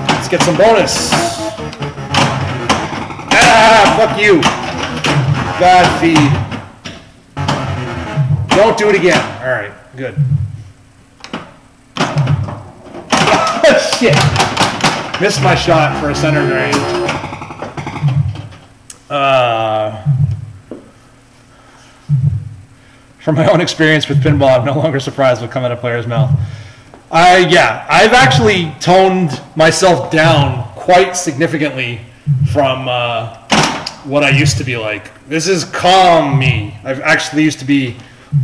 A: Let's get some bonus. Ah, fuck you. God feed. Don't do it again. All right, good. Shit. Missed my shot for a center drain. From my own experience with pinball, I'm no longer surprised what comes out of a player's mouth. Yeah, I've actually toned myself down quite significantly from what I used to be like. This is calm me. I've actually used to be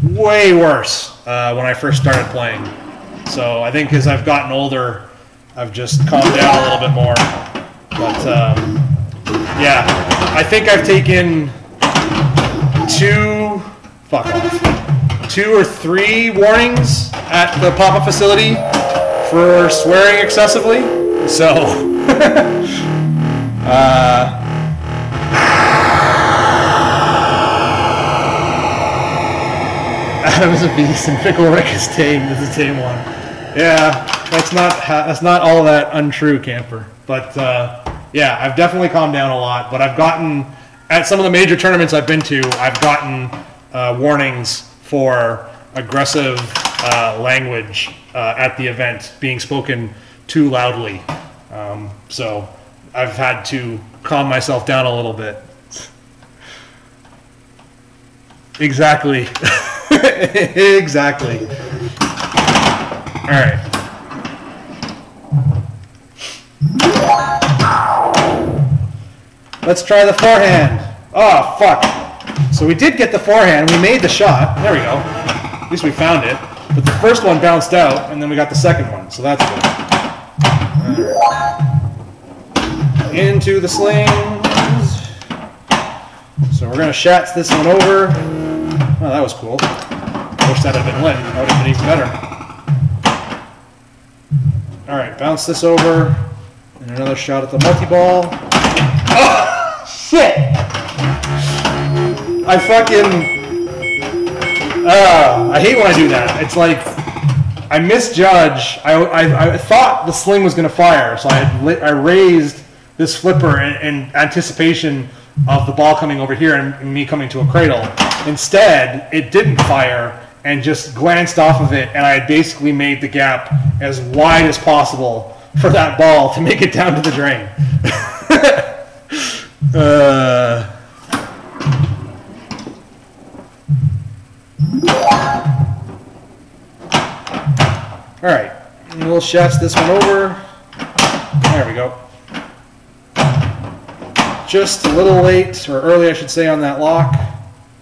A: way worse when I first started playing. So I think as I've gotten older, I've just calmed down a little bit more. But yeah, I think I've taken 2 or 3 warnings at the pop-up facility for swearing excessively. So, Adam's a beast and Pickle Rick is tame. This is tame one. Yeah, that's not all that untrue, camper. But yeah, I've definitely calmed down a lot. But I've gotten at some of the major tournaments I've been to, I've gotten warnings for aggressive language at the event being spoken too loudly. So I've had to calm myself down a little bit. Exactly. Exactly. All right. Let's try the forehand. Oh, fuck. So we did get the forehand. We made the shot. There we go. At least we found it. But the first one bounced out, and then we got the second one. So that's good. Into the slings. So we're going to shats this one over. Oh, that was cool. Wish that had been lit. That would have been even better. All right, bounce this over. And another shot at the multi-ball. Oh, shit! I fucking... I hate when I do that. It's like, I misjudge. I thought the sling was going to fire, so I raised this flipper in anticipation of the ball coming over here and me coming to a cradle. Instead, it didn't fire and just glanced off of it, and I had basically made the gap as wide as possible for that ball to make it down to the drain. All right, and we'll shats this one over. There we go. Just a little late, or early I should say, on that lock.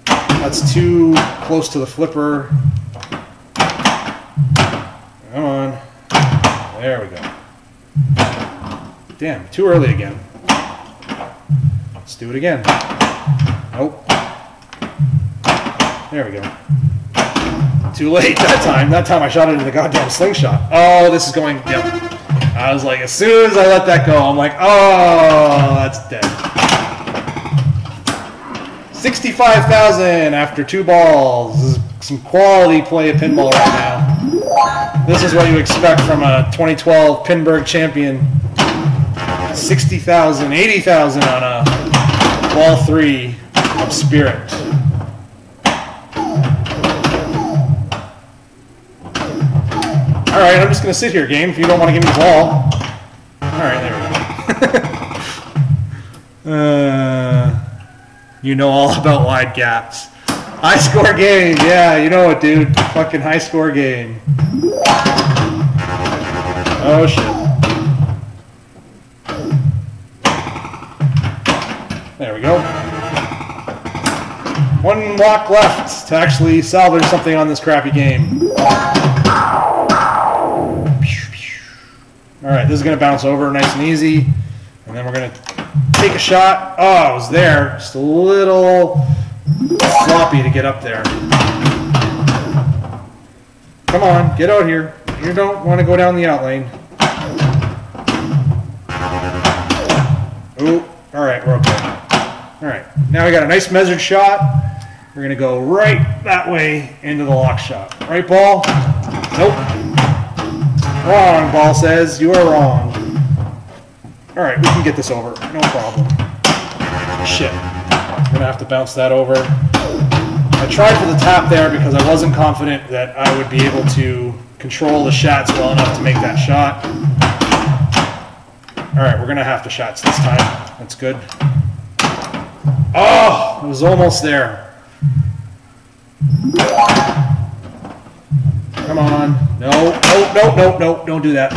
A: That's too close to the flipper. Come on. There we go. Damn, too early again. Let's do it again. Nope. There we go. Too late that time. That time I shot it into the goddamn slingshot. Oh, this is going, yep. I was like, as soon as I let that go, I'm like, oh, that's dead. 65,000 after 2 balls. This is some quality play of pinball right now. This is what you expect from a 2012 Pinburg champion. 60,000, 80,000 on a ball 3 of Spirit. All right, I'm just going to sit here, game, if you don't want to give me the ball. All right, there we go. You know all about wide gaps. High score game. Yeah, you know it, dude. Fucking high score game. Oh, shit. There we go. 1 walk left to actually salvage something on this crappy game. All right, this is going to bounce over nice and easy. And then we're going to take a shot. Oh, it was there. Just a little sloppy to get up there. Come on, get out here. You don't want to go down the out lane. Ooh, all right, we're okay. All right, now we got a nice measured shot. We're gonna go right that way into the lock shot. Right ball? Nope. Wrong, ball says. You are wrong. All right, we can get this over. No problem. Shit. I'm gonna have to bounce that over. I tried for the tap there because I wasn't confident that I would be able to control the shots well enough to make that shot. All right, we're gonna have to shots this time. That's good. Oh, it was almost there. Come on. No, no, don't do that.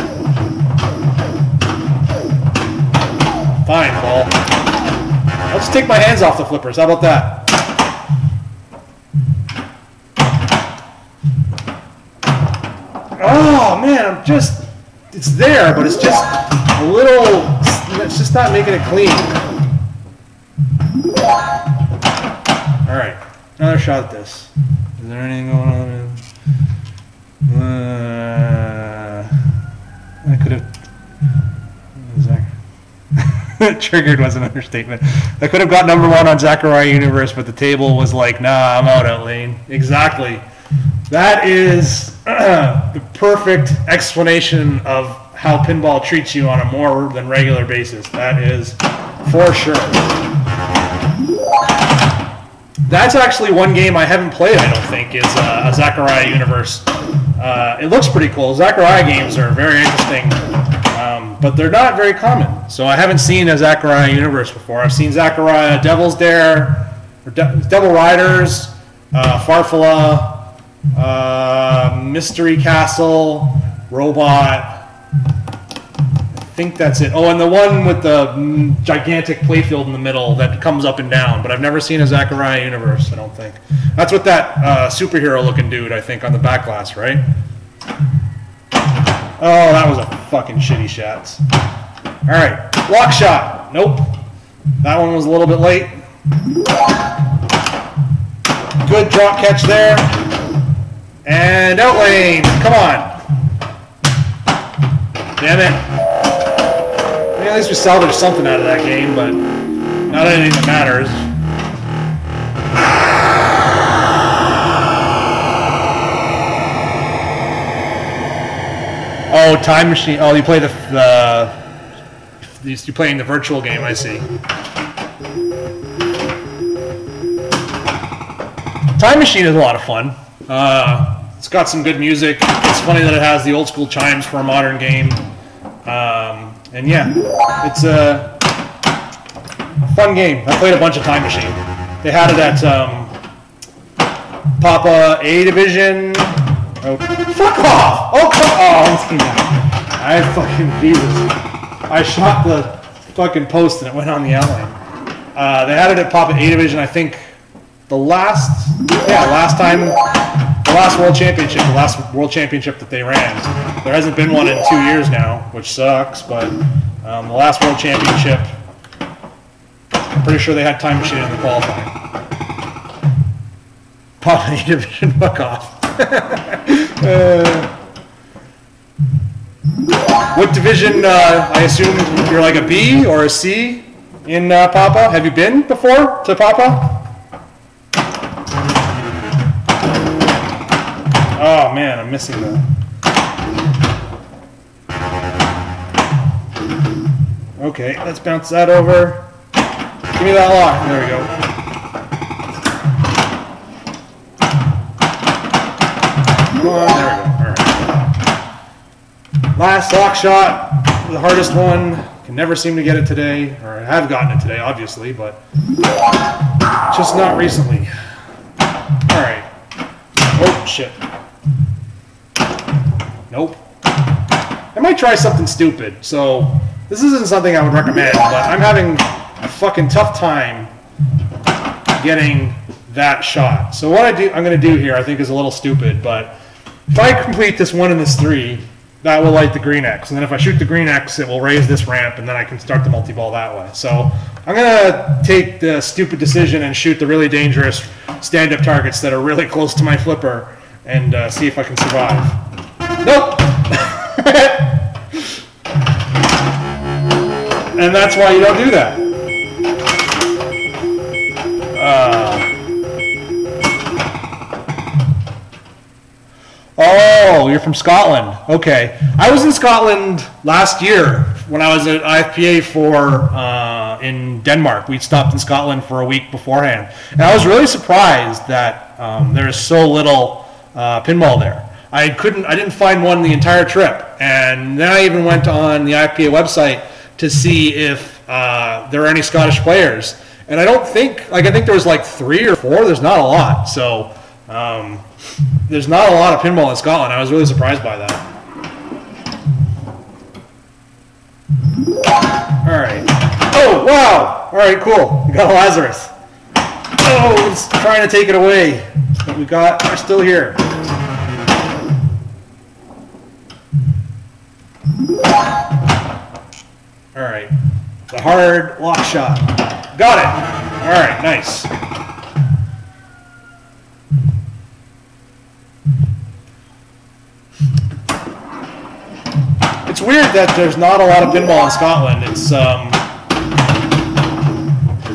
A: Fine, ball. I'll just take my hands off the flippers. How about that? Oh, man, it's there, but it's just a little, it's just not making it clean. All right, another shot at this. Is there anything going on? I could have. Triggered was an understatement. I could have got #1 on Zachariah Universe, but the table was like, nah, I'm out lane. Exactly. That is the perfect explanation of how pinball treats you on a more than regular basis. That is for sure. That's actually one game I haven't played, I don't think, is a Zachariah Universe. It looks pretty cool. Zachariah games are very interesting, but they're not very common. So I haven't seen a Zachariah Universe before. I've seen Zachariah Devil's Dare, or Devil Riders, Farfalla, Mystery Castle, Robot. I think that's it. Oh, and the one with the gigantic playfield in the middle that comes up and down. But I've never seen a Zachariah Universe, I don't think. That's what that superhero-looking dude, I think, on the back glass, right? Oh, that was a fucking shitty shot. All right, lock shot. Nope. That one was a little bit late. Good drop catch there. And out lane. Come on. Damn it. I mean, at least we salvaged something out of that game, but not anything that matters. Oh, Time Machine. Oh, you play you're playing the virtual game, I see. Time Machine is a lot of fun. It's got some good music. It's funny that it has the old school chimes for a modern game. And yeah, it's a fun game. I played a bunch of Time Machine. They had it at Papa A Division. Oh, fuck off! Oh, come on! I fucking Jesus. I shot the fucking post and it went on the outline. They had it at Papa A Division, I think, the last World Championship, the last World Championship that they ran. There hasn't been one in 2 years now, which sucks, but the last World Championship, I'm pretty sure they had Time Machine in the qualifying. Papa A Division, fuck off. What division, I assume you're like a B or a C in Papa? Have you been before to Papa? Oh man, I'm missing that. Okay, let's bounce that over. Give me that lock. There we go. Come on, there we go. All right. Last lock shot, the hardest one. Can never seem to get it today, or I have gotten it today, obviously, but just not recently. All right. Oh shit. Nope. I might try something stupid. So this isn't something I would recommend, but I'm having a fucking tough time getting that shot. So what I'm going to do here, I think, is a little stupid, but if I complete this 1 and this 3, that will light the green X. And then if I shoot the green X, it will raise this ramp, and then I can start the multi-ball that way. So I'm going to take the stupid decision and shoot the really dangerous stand-up targets that are really close to my flipper and see if I can survive. Nope! And that's why you don't do that. Oh, you're from Scotland. Okay. I was in Scotland last year when I was at IFPA in Denmark. We stopped in Scotland for a week beforehand. And I was really surprised that there is so little pinball there. I didn't find one the entire trip. And then I even went on the IFPA website to see if there are any Scottish players. And I think there was like 3 or 4. There's not a lot. So there's not a lot of pinball in Scotland. I was really surprised by that. All right. Oh, wow. All right, cool. We got a Lazarus. Oh, it's trying to take it away. But we're still here. All right. The hard lock shot. Got it. All right, nice. It's weird that there's not a lot of pinball in Scotland. It's, I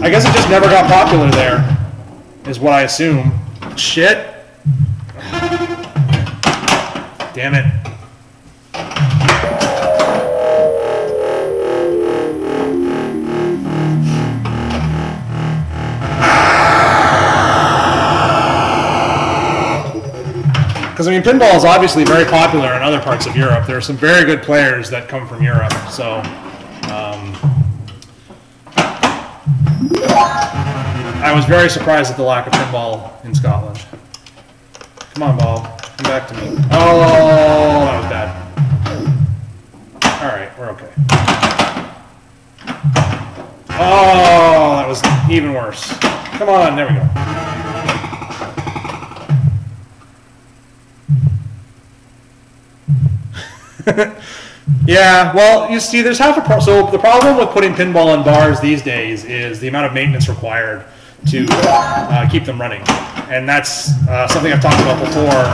A: guess it just never got popular there, is what I assume. Shit. Damn it. Because, I mean, pinball is obviously very popular in other parts of Europe. There are some very good players that come from Europe. So, I was very surprised at the lack of pinball in Scotland. Come on, ball. Come back to me. Oh, that was bad. All right, we're okay. Oh, that was even worse. Come on, there we go. Yeah, well, you see, there's half a so the problem with putting pinball in bars these days is the amount of maintenance required to keep them running, and that's something I've talked about before.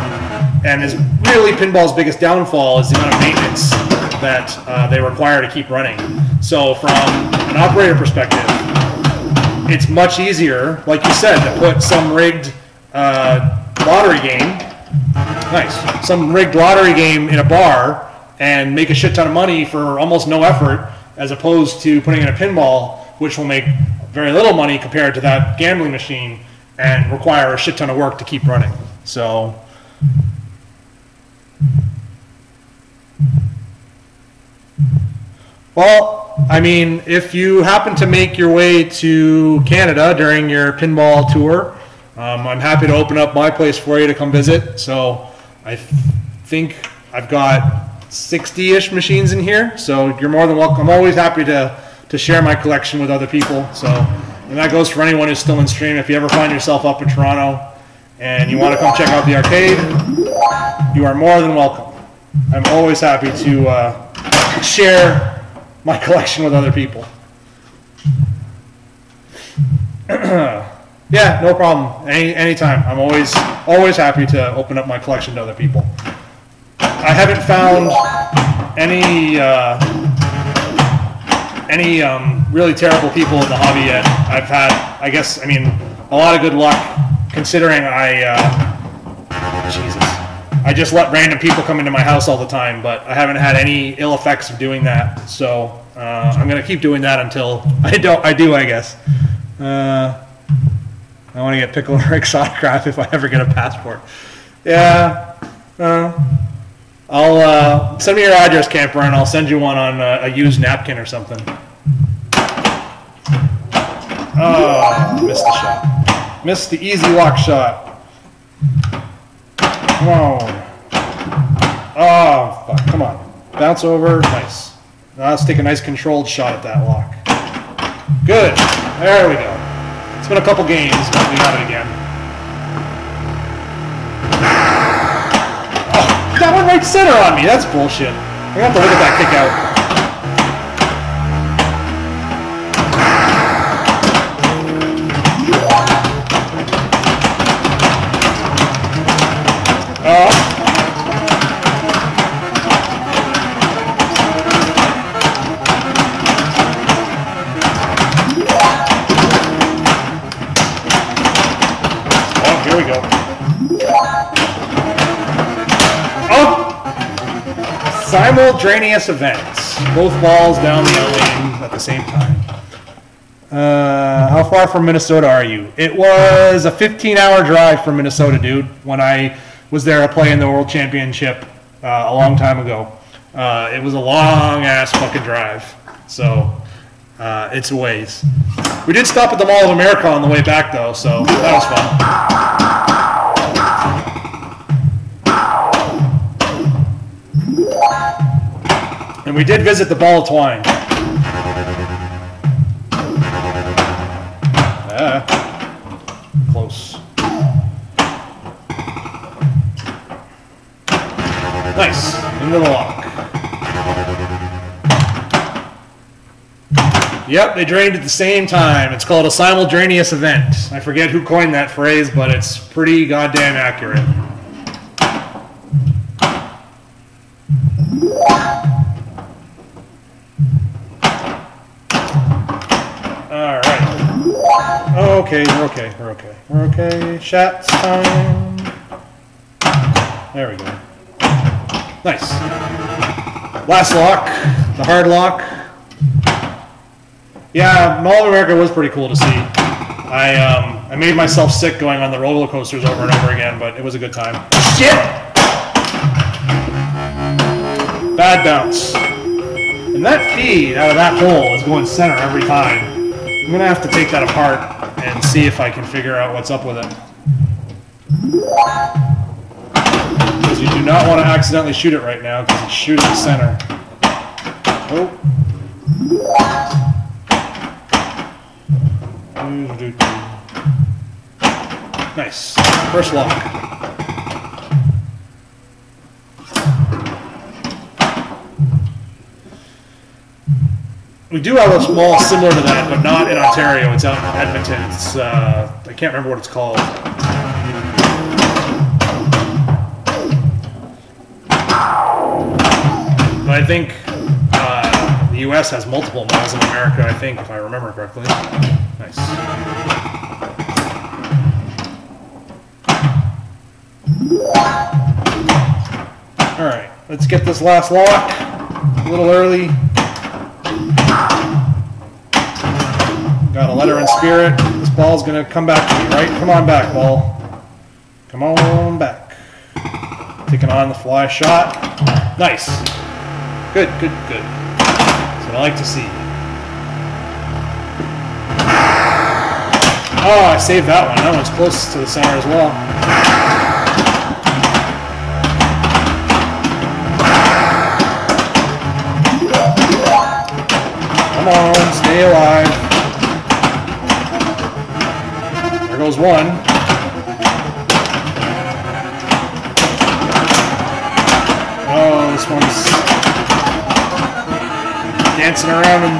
A: And is really pinball's biggest downfall is the amount of maintenance that they require to keep running. So from an operator perspective, it's much easier, like you said, to put some rigged lottery game, some rigged lottery game in a bar and make a shit ton of money for almost no effort, as opposed to putting in a pinball, which will make very little money compared to that gambling machine and require a shit ton of work to keep running. So, well, I mean, if you happen to make your way to Canada during your pinball tour, I'm happy to open up my place for you to come visit. So I think I've got 60-ish machines in here, so you're more than welcome. I'm always happy to share my collection with other people. So, and that goes for anyone who's still in stream. If you ever find yourself up in Toronto and you want to come check out the arcade, you are more than welcome. I'm always happy to share my collection with other people. Yeah, no problem. Anytime. I'm always happy to open up my collection to other people. I haven't found any really terrible people in the hobby yet. I've had, I lot of good luck, considering I just let random people come into my house all the time, but I haven't had any ill effects of doing that. So I'm going to keep doing that until I do, I guess. I want to get Pickle and Rick's autograph if I ever get a passport. Yeah. I'll send me your address, camper, and I'll send you one on a used napkin or something. Oh, missed the shot. Missed the easy lock shot. Come on. Oh, fuck. Come on. Bounce over. Nice. Now let's take a nice controlled shot at that lock. Good. There we go. It's been a couple games, but we got it again. That went right center on me. That's bullshit. I have to look at that kick out. Simultaneous events. Both balls down the lane at the same time. How far from Minnesota are you? It was a 15-hour drive from Minnesota, dude, when I was there to play in the World Championship a long time ago. It was a long-ass fucking drive. So, it's a ways. We did stop at the Mall of America on the way back, though, so that was fun. And we did visit the Ball of Twine. Close. Nice. Into the lock. Yep, they drained at the same time. It's called a simultaneous event. I forget who coined that phrase, but it's pretty goddamn accurate. Okay, we're okay, we're okay, we're okay. Shots time. There we go. Nice. Last lock, the hard lock. Yeah, Mall of America was pretty cool to see. I made myself sick going on the roller coasters over and over again, but it was a good time. Shit! Bad bounce. And that feed out of that hole is going center every time. I'm gonna have to take that apart and see if I can figure out what's up with it. Because you do not want to accidentally shoot it right now because it's shooting the center. Oh. Nice. First lock. We do have a mall similar to that, but not in Ontario. It's out in Edmonton. It's I can't remember what it's called. But I think the U.S. has multiple malls in America, I think, if I remember correctly. Nice. All right, let's get this last lock. A little early. Got a letter in spirit. This ball's gonna come back to me, right? Come on back, ball. Come on back. Taking on the fly shot. Nice. Good, good, good. That's what I like to see. Oh, I saved that one. That one's close to the center as well. Come on, stay alive. There goes one. Oh, this one's dancing around and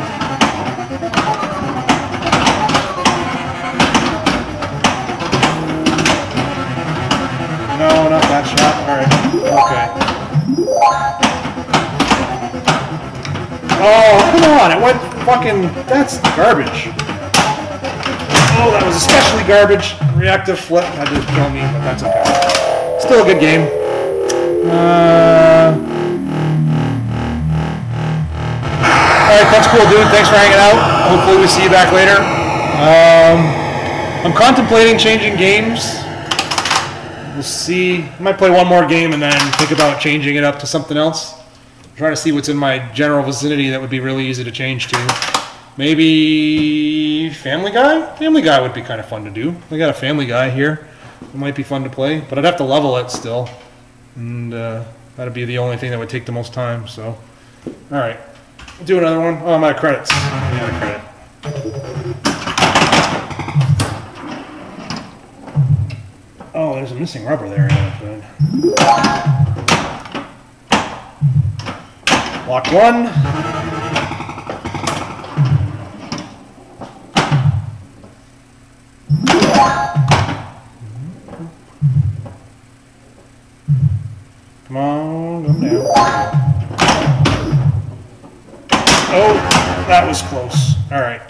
A: no, not that shot. Alright. Okay. Oh, come on, it went fucking, that's garbage. Oh, that was especially garbage. Reactive flip had to kill me, but that's okay. Still a good game. Alright, that's cool, dude. Thanks for hanging out. Hopefully we see you back later. I'm contemplating changing games. We'll see. I might play one more game and then think about changing it up to something else. I'm trying to see what's in my general vicinity that would be really easy to change to. Maybe Family Guy? Family Guy would be kind of fun to do. We got a Family Guy here. It might be fun to play, but I'd have to level it still. And that'd be the only thing that would take the most time, so. Alright. We'll do another one. Oh, I'm out of credits. I'm out of credit. Oh, there's a missing rubber there. Lock one. Come on, come down. Oh, that was close. Alright.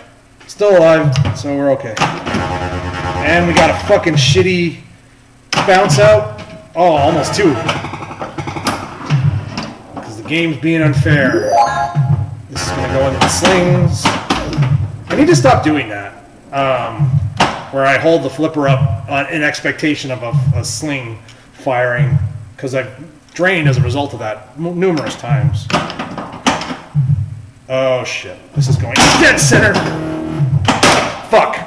A: Still alive, so we're okay. And we got a fucking shitty bounce out. Oh, almost two. Because the game's being unfair. This is going to go into the slings. I need to stop doing that. Where I hold the flipper up in expectation of a sling firing. Because I've drained as a result of that numerous times. Oh shit. This is going dead center. Fuck.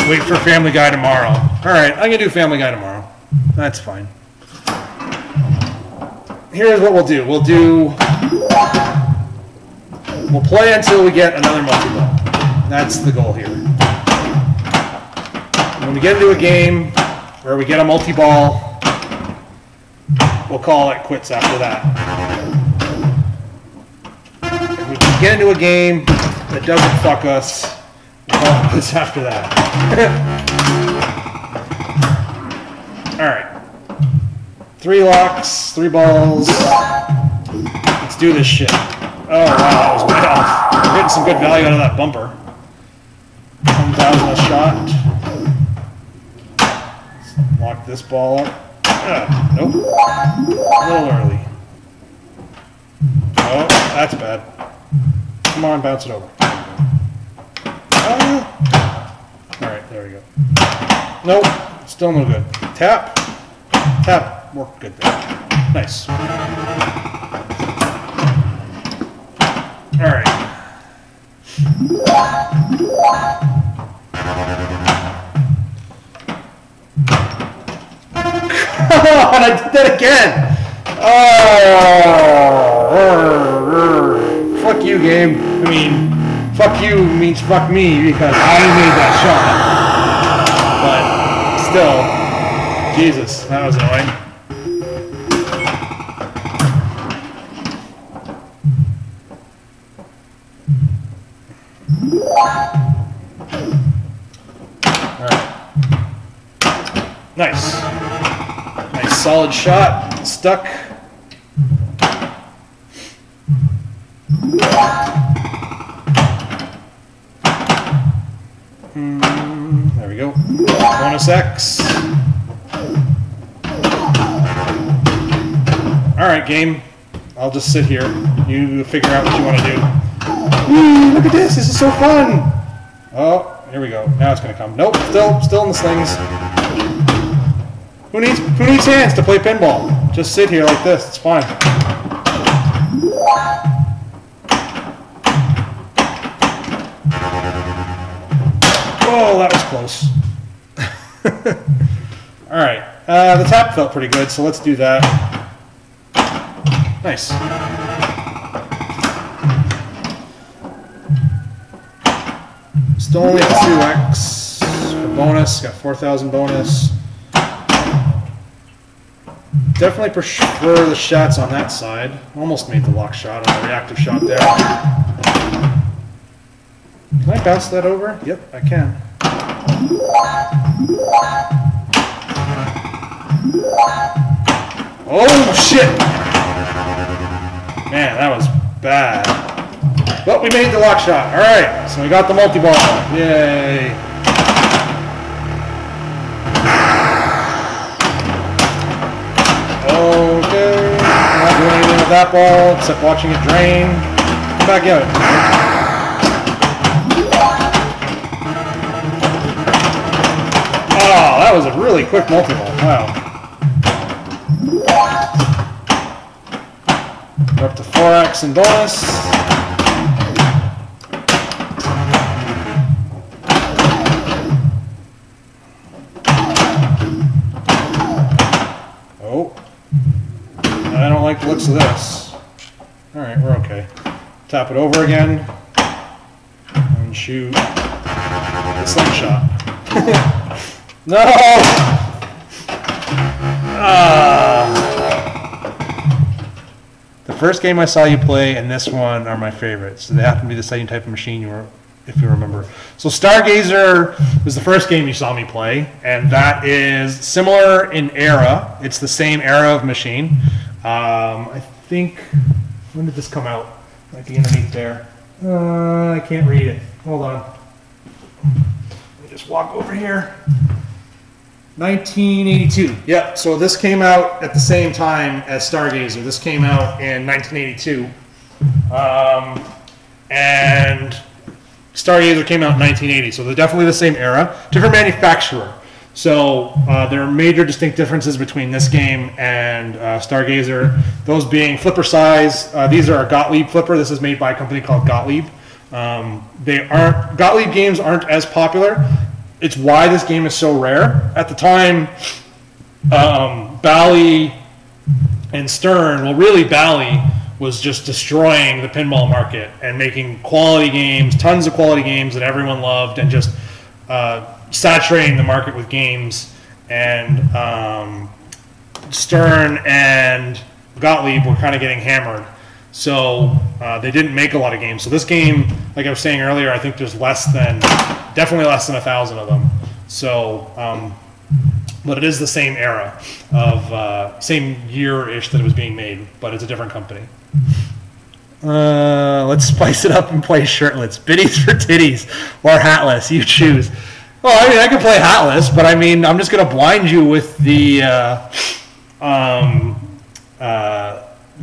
A: Wait for Family Guy tomorrow. Alright, I'm gonna do Family Guy tomorrow. That's fine. Here's what we'll do. We'll play until we get another multi-ball. That's the goal here. When we get into a game where we get a multi-ball, we'll call it quits after that. If we get into a game that doesn't fuck us, we'll call it quits after that. Alright. 3 locks, 3 balls. Let's do this shit. Oh wow, that was way off. We're getting some good value out of that bumper. 1,000 a shot. Let's lock this ball up. Nope. A little early. Oh, that's bad. Come on, bounce it over. Alright, there we go. Nope, still no good. Tap. Tap. Worked good there. Nice. Alright. Come on, I did that again! Oh, fuck you, game. I mean, fuck you means fuck me because I made that shot. But still, Jesus, that was annoying. Nice. Nice solid shot. Stuck. There we go. Bonus X. Alright, game. I'll just sit here. You figure out what you want to do. Woo, look at this. This is so fun. Oh, here we go. Now it's going to come. Nope. Still in the slings. Who needs hands to play pinball? Just sit here like this. It's fine. Oh, that was close. All right. The tap felt pretty good, so let's do that. Nice. Still only at 2x for bonus. Got 4,000 bonus. Definitely prefer the shots on that side. Almost made the lock shot on the reactive shot there. Can I bounce that over? Yep, I can. Oh, shit! Man, that was bad. But we made the lock shot. Alright, so we got the multi-ball. Yay! Okay, not doing anything with that ball except watching it drain. Come back out. Oh, that was a really quick multi-ball. Wow. We're up to 4x in bonus. Oh. I don't like the looks of this. Alright, we're okay. Tap it over again. And shoot the slingshot. No! The first game I saw you play and this one are my favorites. So they happen to be the same type of machine if you remember. So Stargazer was the first game you saw me play, and that is similar in era. It's the same era of machine. I think, when did this come out? Like the underneath there. I can't read it. Hold on. Let me just walk over here. 1982. Yep. So this came out at the same time as Stargazer. This came out in 1982, and Stargazer came out in 1980. So they're definitely the same era, different manufacturer. So there are major distinct differences between this game and Stargazer. Those being flipper size. These are a Gottlieb flipper. This is made by a company called Gottlieb. Gottlieb games aren't as popular. It's why this game is so rare. At the time, Bally and Stern, well, really Bally was just destroying the pinball market and making quality games, tons of quality games that everyone loved, and just saturating the market with games. And Stern and Gottlieb were kind of getting hammered. So they didn't make a lot of games. So this game, like I was saying earlier, I think there's definitely less than 1,000 of them. So, but it is the same era of, same year-ish that it was being made, but it's a different company. Let's spice it up and play shirtless. Biddies for titties or hatless, you choose. Well, I mean, I can play hatless, but I mean, I'm just going to blind you with the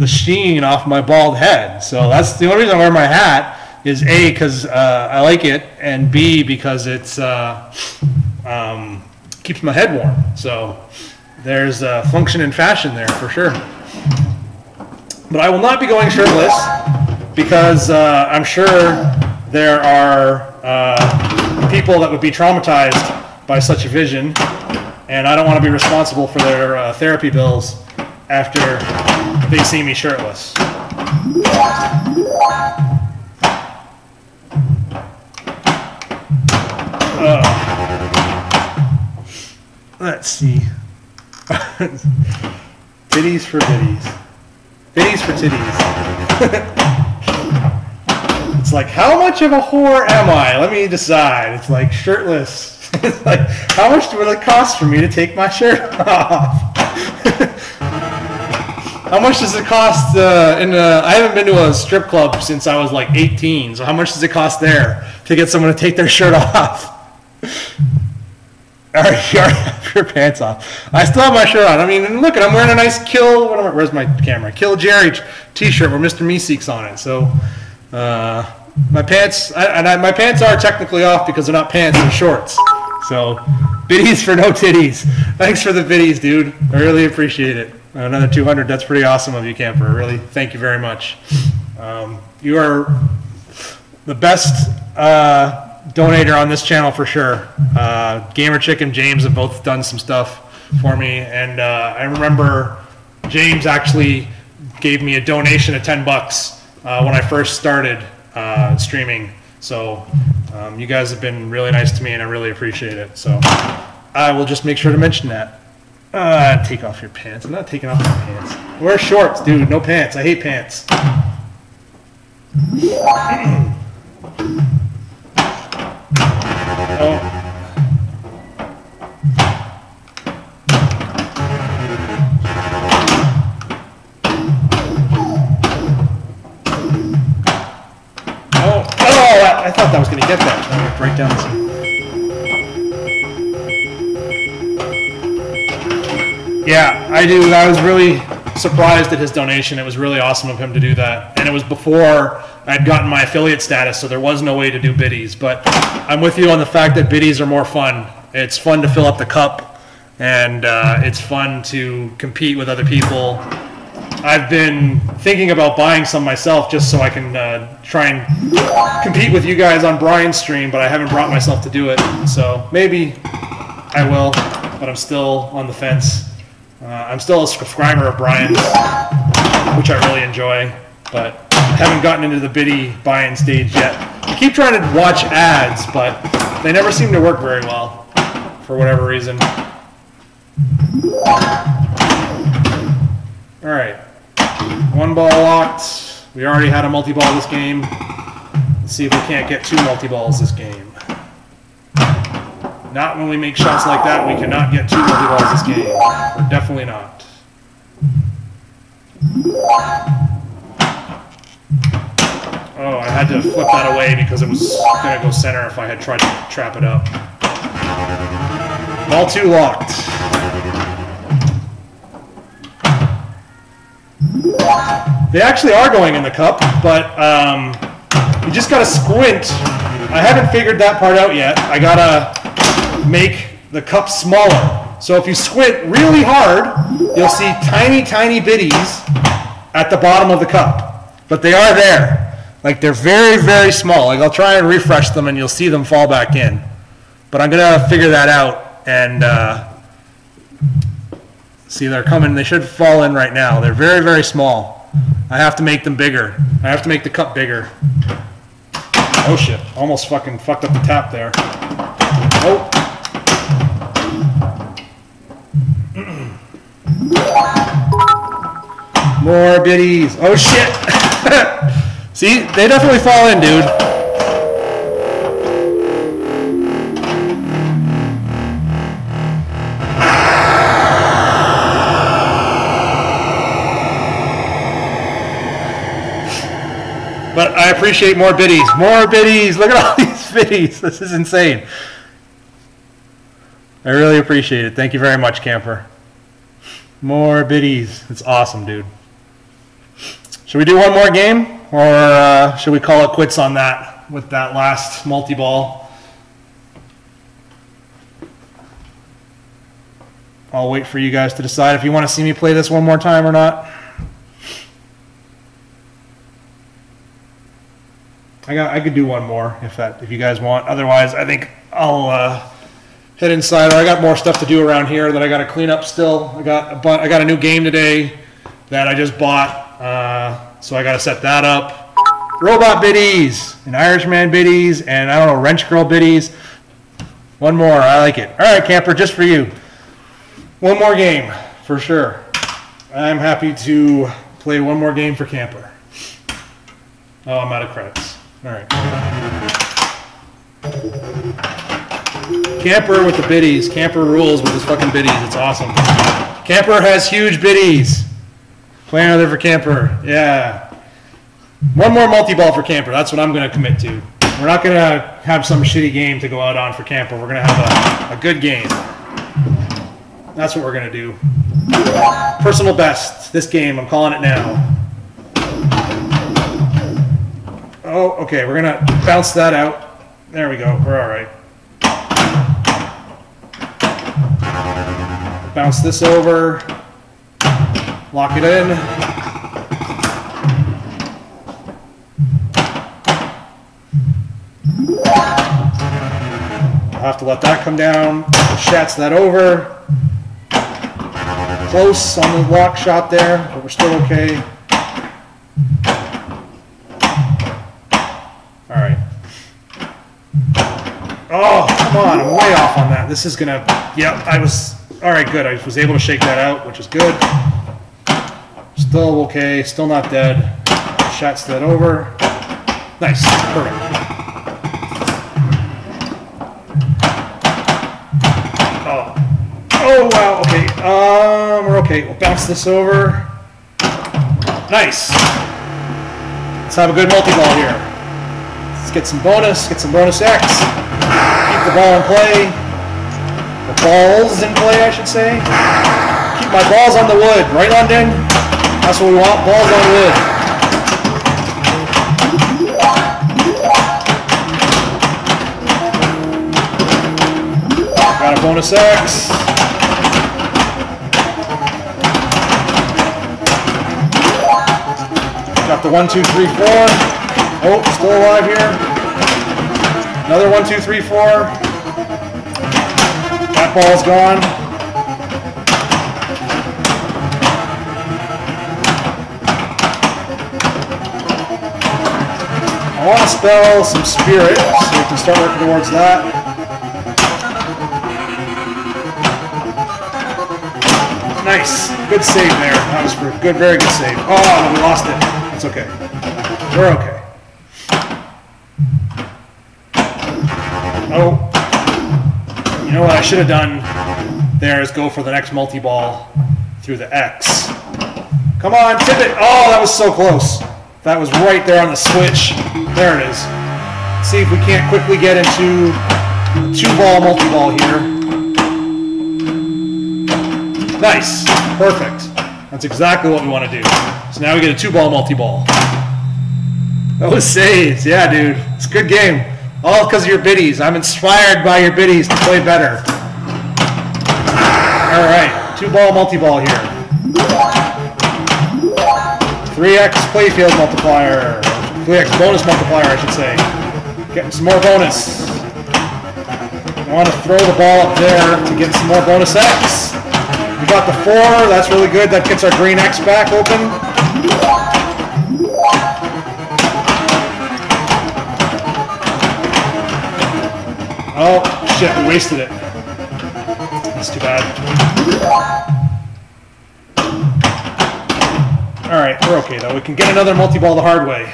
A: sheen off my bald head. So that's the only reason I wear my hat, is A, because I like it, and B, because it's keeps my head warm. So there's function and fashion there for sure. But I will not be going shirtless because I'm sure there are people that would be traumatized by such a vision, and I don't want to be responsible for their therapy bills after they see me shirtless. Let's see. Titties for biddies. Biddies for titties. It's like, how much of a whore am I? Let me decide. It's like shirtless. It's like, how much will it cost for me to take my shirt off? How much does it cost I haven't been to a strip club since I was like 18, so how much does it cost there to get someone to take their shirt off? All right, you already have your pants off. I still have my shirt on. I mean, look, I'm wearing a nice where's my camera? Kill Jerry t-shirt with Mr. Meeseeks on it. So my pants, my pants are technically off because they're not pants, they're shorts. So biddies for no titties. Thanks for the biddies, dude. I really appreciate it. Another 200, that's pretty awesome of you, Camper. Really, thank you very much. You are the best donator on this channel for sure. Gamer Chick and James have both done some stuff for me, and I remember James actually gave me a donation of $10 when I first started streaming. So you guys have been really nice to me, and I really appreciate it. So I will just make sure to mention that. Take off your pants. I'm not taking off my pants. Wear shorts, dude. No pants. I hate pants. Oh. I thought that was going to get that. That went right down the side. Yeah, I do. I was really surprised at his donation. It was really awesome of him to do that. And it was before I'd gotten my affiliate status, so there was no way to do biddies. But I'm with you on the fact that biddies are more fun. It's fun to fill up the cup, and it's fun to compete with other people. I've been thinking about buying some myself just so I can try and compete with you guys on Brian's stream, but I haven't brought myself to do it. So maybe I will, but I'm still on the fence. I'm still a subscriber of Brian's, which I really enjoy, but haven't gotten into the biddy buying stage yet. I keep trying to watch ads, but they never seem to work very well for whatever reason. All right, 1 ball locked. We already had a multi-ball this game. Let's see if we can't get 2 multi-balls this game. Not when we make shots like that. We cannot get 2 multi-balls this game. We're definitely not. Oh, I had to flip that away because it was going to go center if I had tried to trap it up. Ball 2 locked. They actually are going in the cup, but you just got to squint. I haven't figured that part out yet. I got to make the cup smaller. So if you squint really hard, you'll see tiny, tiny biddies at the bottom of the cup. But they are there. Like, they're very, very small. Like, I'll try and refresh them and you'll see them fall back in. But I'm going to figure that out and see, they're coming. They should fall in right now. They're very, very small. I have to make them bigger. I have to make the cup bigger. Oh shit, almost fucking fucked up the tap there. Oh. More biddies. Oh shit. See, they definitely fall in, dude. But I appreciate more biddies. More biddies. Look at all these biddies. This is insane. I really appreciate it. Thank you very much, Camper. More biddies. It's awesome, dude. Should we do one more game? Or should we call it quits on that with that last multi-ball? I'll wait for you guys to decide if you want to see me play this one more time or not. I could do one more if you guys want. Otherwise, I think I'll head inside. I got more stuff to do around here that I got to clean up still. I got a new game today that I just bought, so I got to set that up. Robot biddies and Irishman biddies and I don't know, wrench girl biddies. One more. I like it. All right, Camper, just for you. One more game for sure. I'm happy to play one more game for Camper. Oh, I'm out of credits. All right. Camper with the biddies. Camper rules with his fucking biddies. It's awesome. Camper has huge biddies. Play another for Camper. Yeah. One more multi-ball for Camper. That's what I'm going to commit to. We're not going to have some shitty game to go out on for Camper. We're going to have a good game. That's what we're going to do. Personal best. This game. I'm calling it now. Oh, okay, we're gonna bounce that out. There we go, we're all right. Bounce this over, lock it in. I'll have to let that come down, shats that over. Close on the lock shot there, but we're still okay. All right. Oh, come on, I'm way off on that. This is gonna, yep, all right, good. I was able to shake that out, which is good. Still okay, still not dead. Shats that over. Nice, perfect. Oh, wow, okay. We're okay. We'll bounce this over. Nice. Let's have a good multi-ball here. Let's get some bonus X. Keep the ball in play. The balls in play, I should say. Keep my balls on the wood. Right, London? That's what we want, balls on wood. Got a bonus X. Got the 1, 2, 3, 4. Oh, still alive here. Another 1, 2, 3, 4. That ball's gone. I want to spell some spirit, so we can start working towards that. Nice. Good save there. That was for a good, very good save. Oh, we lost it. That's okay. We're okay. Oh. You know what I should have done there is go for the next multi-ball through the X. Come on, tip it. Oh, that was so close. That was right there on the switch. There it is. See if we can't quickly get into a 2-ball multi-ball here. Nice. Perfect. That's exactly what we want to do. So now we get a 2-ball multi-ball. Those saves. Yeah, dude. It's a good game. All because of your biddies. I'm inspired by your biddies to play better. All right. 2-ball multi-ball here. 3x playfield multiplier. 3x bonus multiplier, I should say. Getting some more bonus. I want to throw the ball up there to get some more bonus X. We got the 4. That's really good. That gets our green X back open. Oh, shit. We wasted it. That's too bad. All right. We're okay, though. We can get another multi-ball the hard way.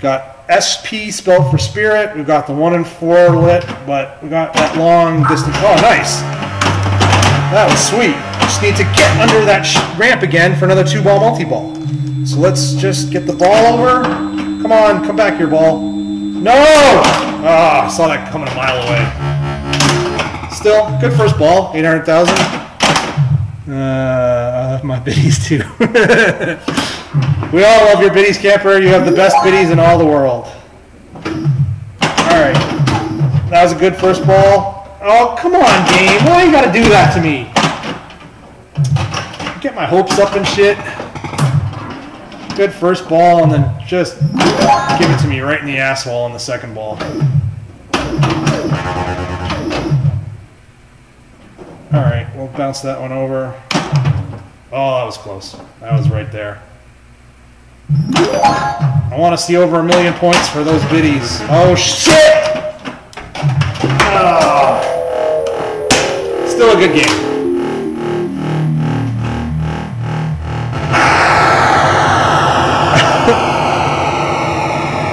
A: Got SP spelled for spirit. We've got the 1 and 4 lit, but we got that long distance. Oh, nice. That was sweet. Just need to get under that ramp again for another 2-ball multi-ball. So let's just get the ball over. Come on, come back here, ball. No! Oh, I saw that coming a mile away. Still, good first ball, 800,000. I love my biddies too. We all love your biddies, Camper. You have the best biddies in all the world. Alright. That was a good first ball. Oh, come on, game. Why you gotta do that to me? Get my hopes up and shit. Good first ball, and then just give it to me right in the asshole on the second ball. Alright, we'll bounce that one over. Oh, that was close. That was right there. I want to see over 1 million points for those biddies. Oh, shit! Oh. Still a good game.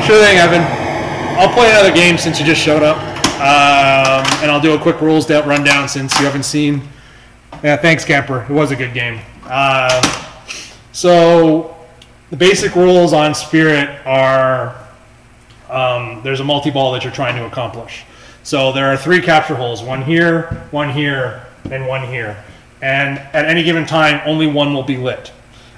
A: Sure thing, Evan. I'll play another game since you just showed up. And I'll do a quick rules rundown since you haven't seen. Yeah, thanks, Camper. It was a good game. So the basic rules on Spirit are there's a multi-ball that you're trying to accomplish. So there are 3 capture holes, one here, and one here. And at any given time, only one will be lit.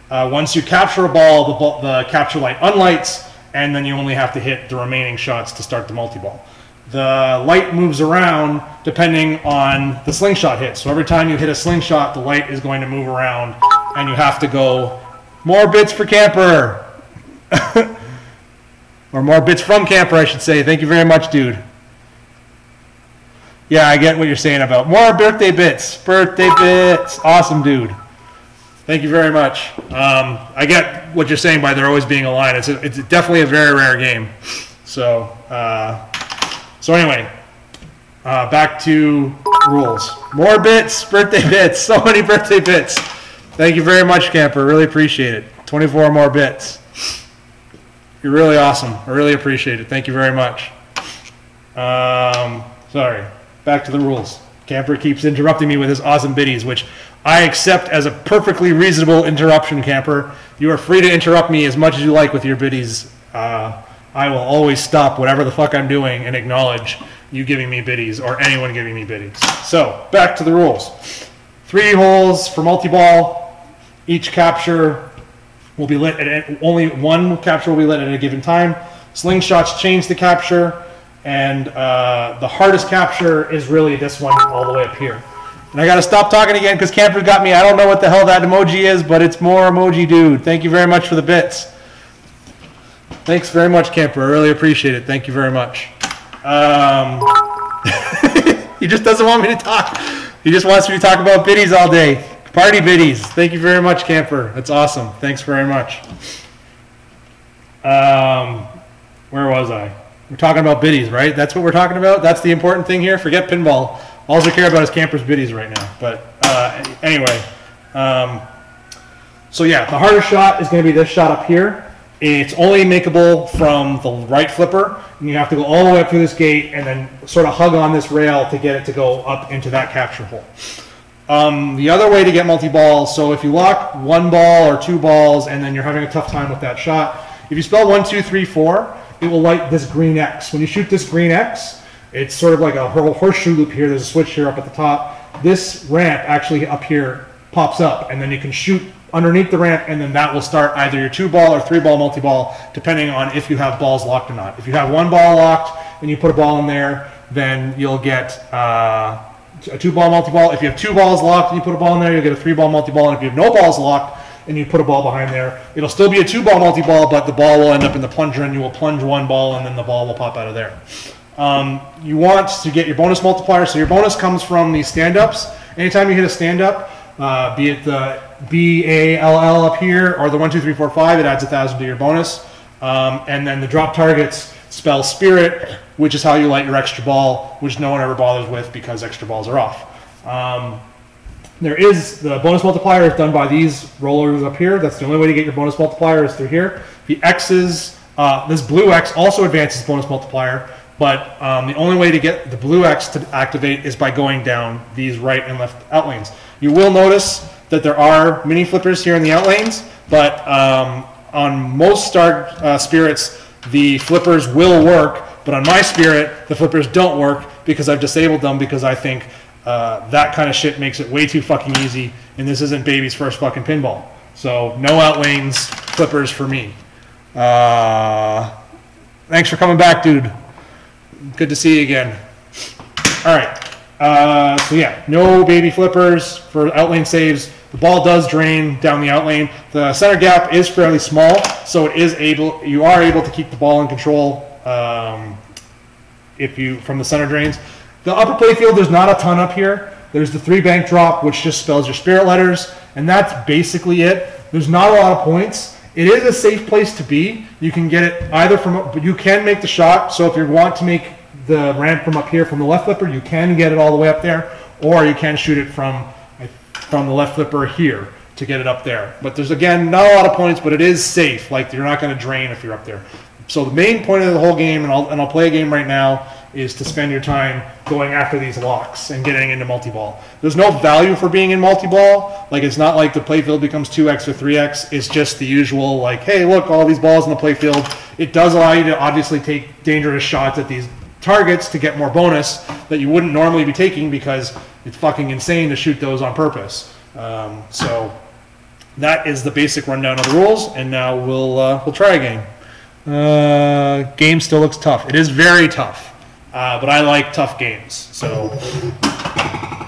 A: Once you capture a ball, the capture light unlights, and then you only have to hit the remaining shots to start the multi-ball. The light moves around depending on the slingshot hit. So every time you hit a slingshot, the light is going to move around, and you have to go more bits for Camper. Or more bits from Camper, I should say. Thank you very much, dude. Yeah, I get what you're saying about more birthday bits. Birthday bits. Awesome, dude. Thank you very much. I get what you're saying by there always being a line. It's definitely a very rare game. So, anyway, back to rules. More bits, birthday bits. So many birthday bits. Thank you very much, Camper. Really appreciate it. 24 more bits. You're really awesome. I really appreciate it. Thank you very much. Sorry. Back to the rules. Camper keeps interrupting me with his awesome biddies, which I accept as a perfectly reasonable interruption, Camper. You are free to interrupt me as much as you like with your biddies. I will always stop whatever the fuck I'm doing and acknowledge you giving me biddies or anyone giving me biddies. So, back to the rules. 3 holes for multi-ball. Each capture will be lit at only one capture will be lit at a given time. Slingshots change the capture, and the hardest capture is really this one all the way up here. And I got to stop talking again because Camper's got me. I don't know what the hell that emoji is, but it's more emoji dude. Thank you very much for the bits. Thanks very much, Camper. I really appreciate it. Thank you very much. He just doesn't want me to talk. He just wants me to talk about biddies all day. Party biddies. Thank you very much, Camper. That's awesome. Thanks very much. Where was I? We're talking about biddies, right? That's what we're talking about? That's the important thing here? Forget pinball. All I care about is campers biddies right now. But anyway, so yeah, the hardest shot is going to be this shot up here. It's only makeable from the right flipper, and you have to go all the way up through this gate and then sort of hug on this rail to get it to go up into that capture hole. The other way to get multi-ball, so if you lock 1 ball or 2 balls and then you're having a tough time with that shot, if you spell 1, 2, 3, 4, it will light this green X. When you shoot this green X, it's sort of like a horseshoe loop here. There's a switch here up at the top. This ramp actually up here pops up, and then you can shoot underneath the ramp, and then that will start either your 2-ball or 3-ball multi-ball, depending on if you have balls locked or not. If you have 1 ball locked and you put a ball in there, then you'll get a 2-ball multi-ball. If you have 2 balls locked and you put a ball in there, you'll get a 3-ball multi-ball. And if you have no balls locked and you put a ball behind there, it'll still be a 2-ball multi-ball, but the ball will end up in the plunger, and you will plunge 1 ball, and then the ball will pop out of there. You want to get your bonus multiplier. So your bonus comes from these stand-ups. Anytime you hit a stand-up, be it the BALL up here or the 1, 2, 3, 4, 5, it adds 1,000 to your bonus. And then the drop targets spell spirit, which is how you light your extra ball, which no one ever bothers with because extra balls are off. There is the bonus multiplier is done by these rollers up here. That's the only way to get your bonus multiplier is through here. The X's, this blue X also advances bonus multiplier, but the only way to get the blue X to activate is by going down these right and left out lanes. You will notice that there are mini flippers here in the out lanes, but on most star spirits, the flippers will work, but on my spirit, the flippers don't work because I've disabled them because I think that kind of shit makes it way too fucking easy, and this isn't baby's first fucking pinball. So no out lanes flippers for me. Thanks for coming back, dude. Good to see you again. All right. So yeah, no baby flippers for out lane saves. The ball does drain down the out lane. The center gap is fairly small, so you are able to keep the ball in control from the center drains. The upper playfield, there's not a ton up here. There's the 3 bank drop, which just spells your spirit letters, and that's basically it. There's not a lot of points. It is a safe place to be. You can get it either but you can make the shot. So if you want to make the ramp from up here from the left flipper, you can get it all the way up there, or you can shoot it from the left flipper here to get it up there. But there's, again, not a lot of points, but it is safe. Like, you're not going to drain if you're up there. So the main point of the whole game, and I'll play a game right now, is to spend your time going after these locks and getting into multi-ball. There's no value for being in multi-ball. Like, it's not like the playfield becomes 2x or 3x. It's just the usual, like, hey, look, all these balls in the playfield. It does allow you to obviously take dangerous shots at these targets to get more bonus that you wouldn't normally be taking because it's fucking insane to shoot those on purpose. So that is the basic rundown of the rules, and now we'll try a game. Game still looks tough. It is very tough. But I like tough games. So,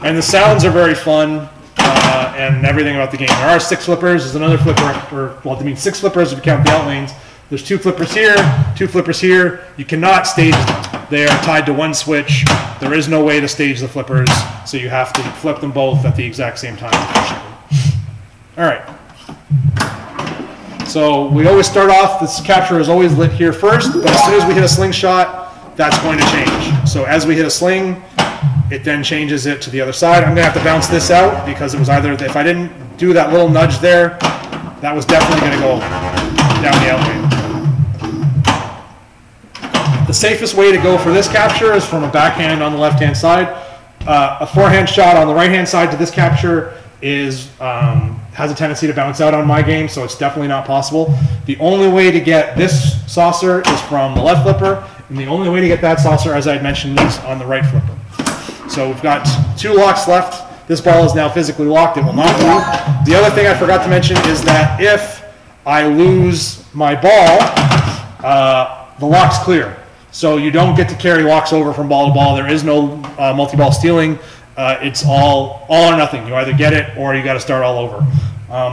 A: and the sounds are very fun, and everything about the game. There are 6 flippers. There's another flipper, well, I mean 6 flippers if you count the out lanes. There's 2 flippers here, 2 flippers here. You cannot stage them. They are tied to 1 switch. There is no way to stage the flippers, so you have to flip them both at the exact same time. All right. So we always start off, this capture is always lit here first, but as soon as we hit a slingshot, that's going to change. So as we hit a sling, it then changes it to the other side. I'm going to have to bounce this out because it was either, if I didn't do that little nudge there, that was definitely going to go down the out lane. The safest way to go for this capture is from a backhand on the left-hand side. A forehand shot on the right-hand side to this capture has a tendency to bounce out on my game, so it's definitely not possible. The only way to get this saucer is from the left flipper, and the only way to get that saucer, as I had mentioned, is on the right flipper. So we've got 2 locks left. This ball is now physically locked. It will not move. The other thing I forgot to mention is that if I lose my ball, the lock's clear. So you don't get to carry locks over from ball to ball. There is no multi-ball stealing. It's all or nothing. You either get it or you got to start all over.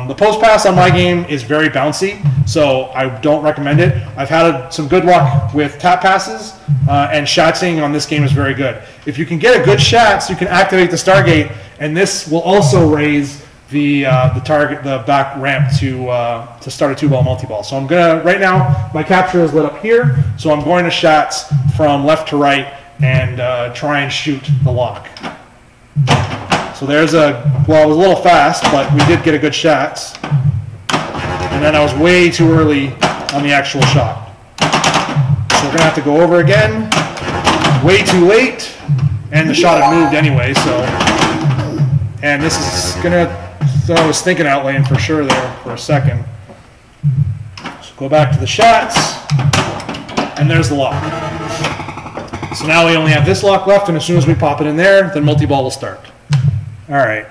A: The post pass on my game is very bouncy, so I don't recommend it. I've had some good luck with tap passes, and shatzing on this game is very good. If you can get a good shats, you can activate the Stargate, and this will also raise the back ramp to start a 2-ball multi-ball. So I'm gonna right now my capture is lit up here, so I'm going to shats from left to right and try and shoot the lock. So there's well, it was a little fast, but we did get a good shot. And then I was way too early on the actual shot. So we're gonna have to go over again. Way too late, and the shot had moved anyway, so. And this is gonna, so I was thinking outlaying for sure there for a second. So go back to the shots, and there's the lock. So now we only have this lock left, and as soon as we pop it in there, then multi-ball will start. All right.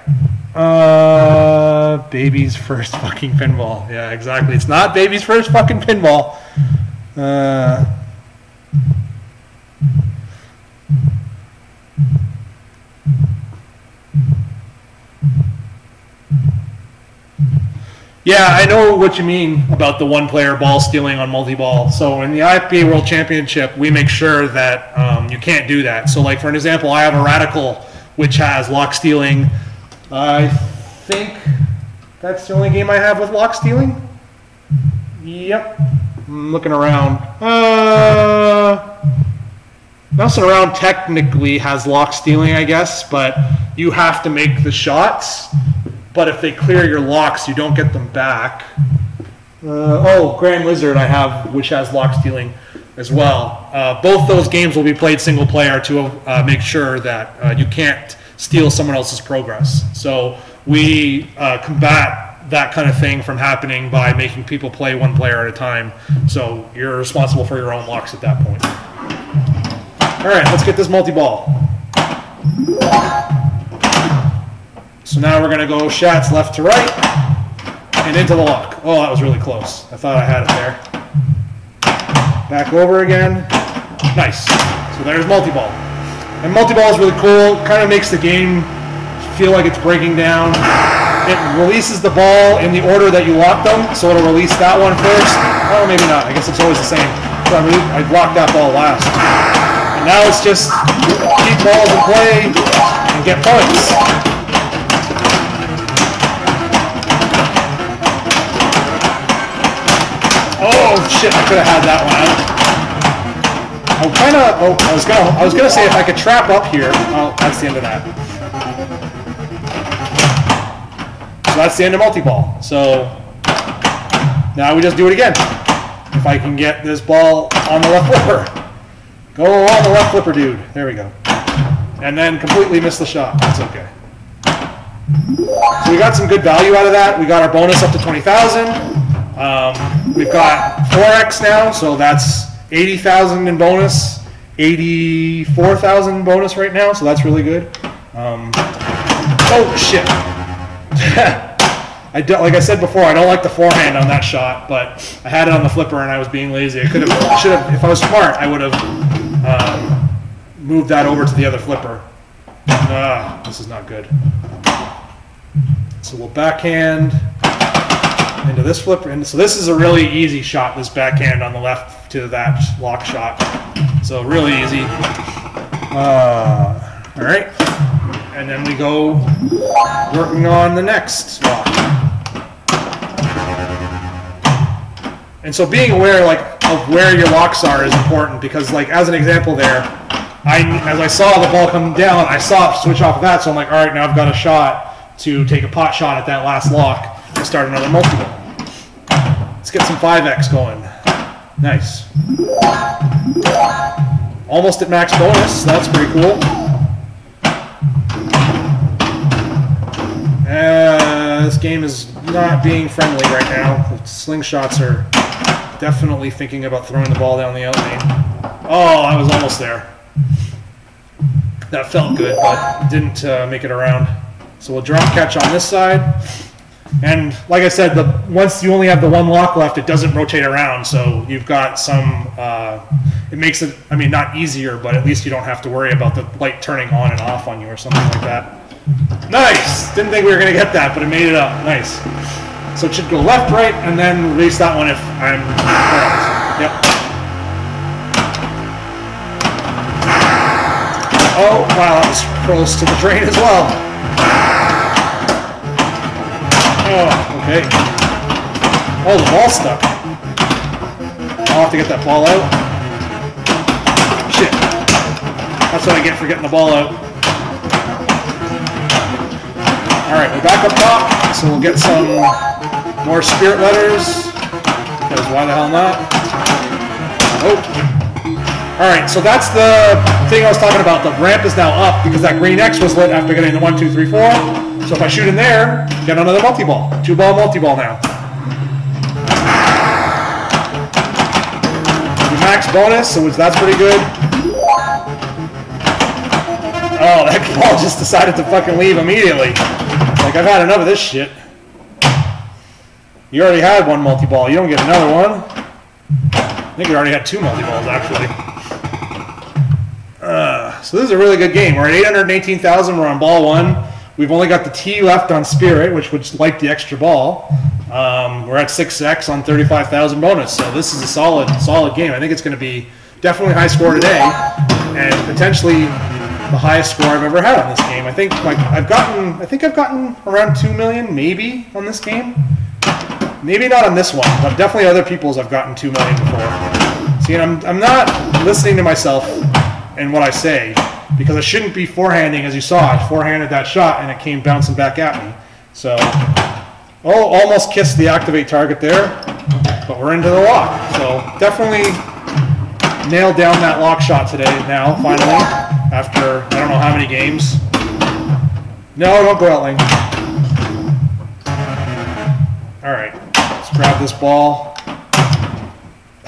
A: Baby's first fucking pinball. Yeah, exactly. It's not baby's first fucking pinball. Yeah, I know what you mean about the one-player ball stealing on multi-ball. So in the IFPA World Championship, we make sure that you can't do that. So like for an example, I have a Radical which has lock stealing. I think that's the only game I have with lock stealing. Yep. I'm looking around. Bouncing around technically has lock stealing, I guess, but you have to make the shots. But if they clear your locks, you don't get them back. Grand Lizard I have, which has lock stealing as well. Both those games will be played single player to make sure that you can't steal someone else's progress. So we combat that kind of thing from happening by making people play one player at a time. So you're responsible for your own locks at that point. All right, let's get this multi-ball. So now we're going to go shots left to right and into the lock. Oh, that was really close. I thought I had it there. Back over again. Nice. So there's multi-ball. And multi-ball is really cool. Kind of makes the game feel like it's breaking down. It releases the ball in the order that you lock them. So it'll release that one first. Oh, maybe not. I guess it's always the same. So I blocked that ball last. And now it's just keep balls in play and get points. Oh shit! I could have had that one out. I was gonna say if I could trap up here. Oh, that's the end of that. So that's the end of multi-ball. So now we just do it again. If I can get this ball on the left flipper, go on the left flipper, dude. There we go. And then completely miss the shot. That's okay. So we got some good value out of that. We got our bonus up to 20,000. We've got 4x now, so that's 80,000 in bonus, 84,000 bonus right now, so that's really good. Oh shit! Like I said before, I don't like the forehand on that shot, but I had it on the flipper and I was being lazy. I should have. If I was smart, I would have moved that over to the other flipper. This is not good. So we'll backhand into this flipper, and so this is a really easy shot, this backhand on the left to that lock shot. So really easy. All right, and then we go working on the next lock. And so being aware of where your locks are is important, because as an example there, as I saw the ball come down, I saw it switch off of that, so I'm like, all right, now I've got a shot to take a pot shot at that last lock and start another multi-ball. Let's get some 5x going. Nice. Almost at max bonus. That's pretty cool. This game is not being friendly right now. The slingshots are definitely thinking about throwing the ball down the out lane. Oh, I was almost there. That felt good, but didn't make it around. So we'll drop catch on this side. And like I said, once you only have the one lock left, it doesn't rotate around. So you've got some, it makes it, I mean, not easier, but at least you don't have to worry about the light turning on and off on you or something like that. Nice! Didn't think we were going to get that, but it made it up. Nice. So it should go left, right, and then release that one if I'm correct. Yep. Oh, wow, that was close to the drain as well. Oh, okay. Oh, the ball's stuck. I'll have to get that ball out. Shit. That's what I get for getting the ball out. All right, we're back up top, so we'll get some more spirit letters, because why the hell not? Oh. All right, so that's the thing I was talking about. The ramp is now up because that green X was lit after getting the 1, 2, 3, 4. So if I shoot in there, get another multi-ball. 2-ball multi-ball now. Max bonus, so that's pretty good. Oh, that ball just decided to fucking leave immediately. Like, I've had enough of this shit. You already had one multi-ball. You don't get another one. I think you already had 2 multi-balls, actually. So this is a really good game. We're at 818,000. We're on ball 1. We've only got the T left on Spirit, which would like the extra ball. We're at 6x on 35,000 bonus. So this is a solid game. I think it's going to be definitely high score today, and potentially the highest score I've ever had on this game. I think I've gotten around 2 million maybe on this game. Maybe not on this one, but definitely other people's I've gotten 2 million before. See, and I'm not listening to myself and what I say, because I shouldn't be forehanding. As you saw, I forehanded that shot and it came bouncing back at me. So, almost kissed the activate target there, but we're into the lock. So definitely nailed down that lock shot today now, finally, after I don't know how many games. No, don't go Outling. All right, let's grab this ball.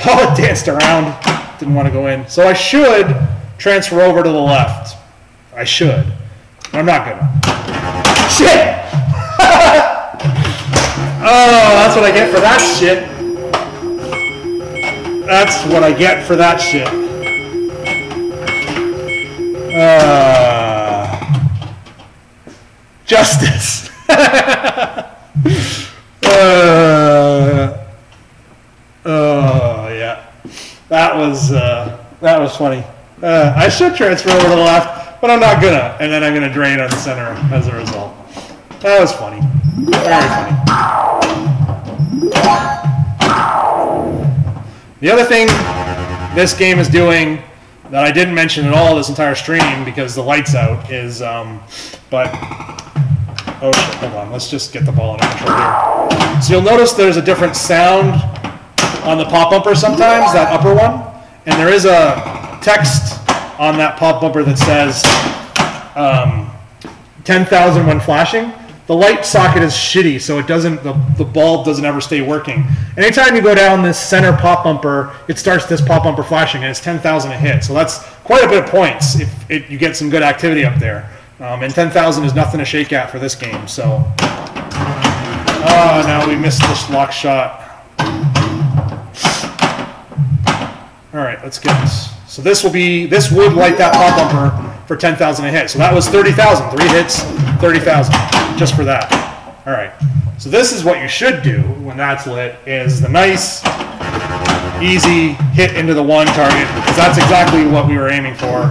A: Oh, it danced around. Didn't want to go in. So I should transfer over to the left. I should. But I'm not gonna. Shit! Oh, that's what I get for that shit. That's what I get for that shit. Justice. Yeah. That was funny. I should transfer over to the left, but I'm not gonna. And then I'm gonna drain on the center as a result. That was funny. Very funny. The other thing this game is doing that I didn't mention at all this entire stream because the light's out is, oh shit, hold on, let's just get the ball under control here. So you'll notice there's a different sound on the pop bumper sometimes, that upper one, and there is a text on that pop bumper that says 10,000 when flashing. The light socket is shitty, so it doesn't. The bulb doesn't ever stay working. Anytime you go down this center pop bumper, it starts this pop bumper flashing, and it's 10,000 a hit. So that's quite a bit of points if you get some good activity up there. And 10,000 is nothing to shake at for this game. So, now we missed this lock shot. All right, let's get this. So this would light that pop bumper for 10,000 a hit. So that was 30,000. 3 hits, 30,000, just for that. All right. So this is what you should do when that's lit, is the nice, easy hit into the 1 target, because that's exactly what we were aiming for.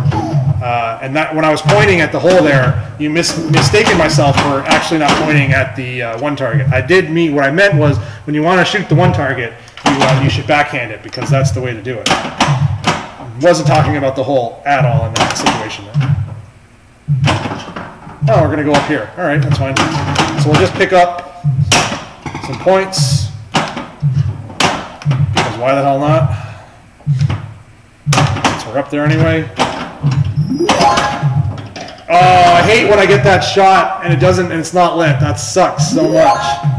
A: And that when I was pointing at the hole there, you mistaken myself for actually not pointing at the 1 target. What I meant was when you want to shoot the 1 target, you should backhand it, because that's the way to do it. Wasn't talking about the hole at all in that situation. Oh, we're going to go up here. All right, that's fine. So we'll just pick up some points, because why the hell not? So we're up there anyway. Oh, I hate when I get that shot and it doesn't, and it's not lit. That sucks so much.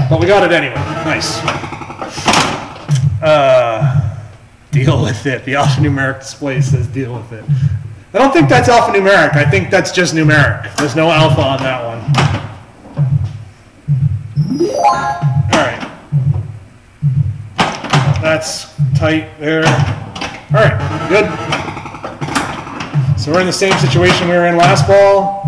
A: But we got it anyway. Nice. Deal with it. The alphanumeric display says deal with it. I don't think that's alphanumeric. I think that's just numeric. There's no alpha on that one. All right. That's tight there. All right, good. So we're in the same situation we were in last ball.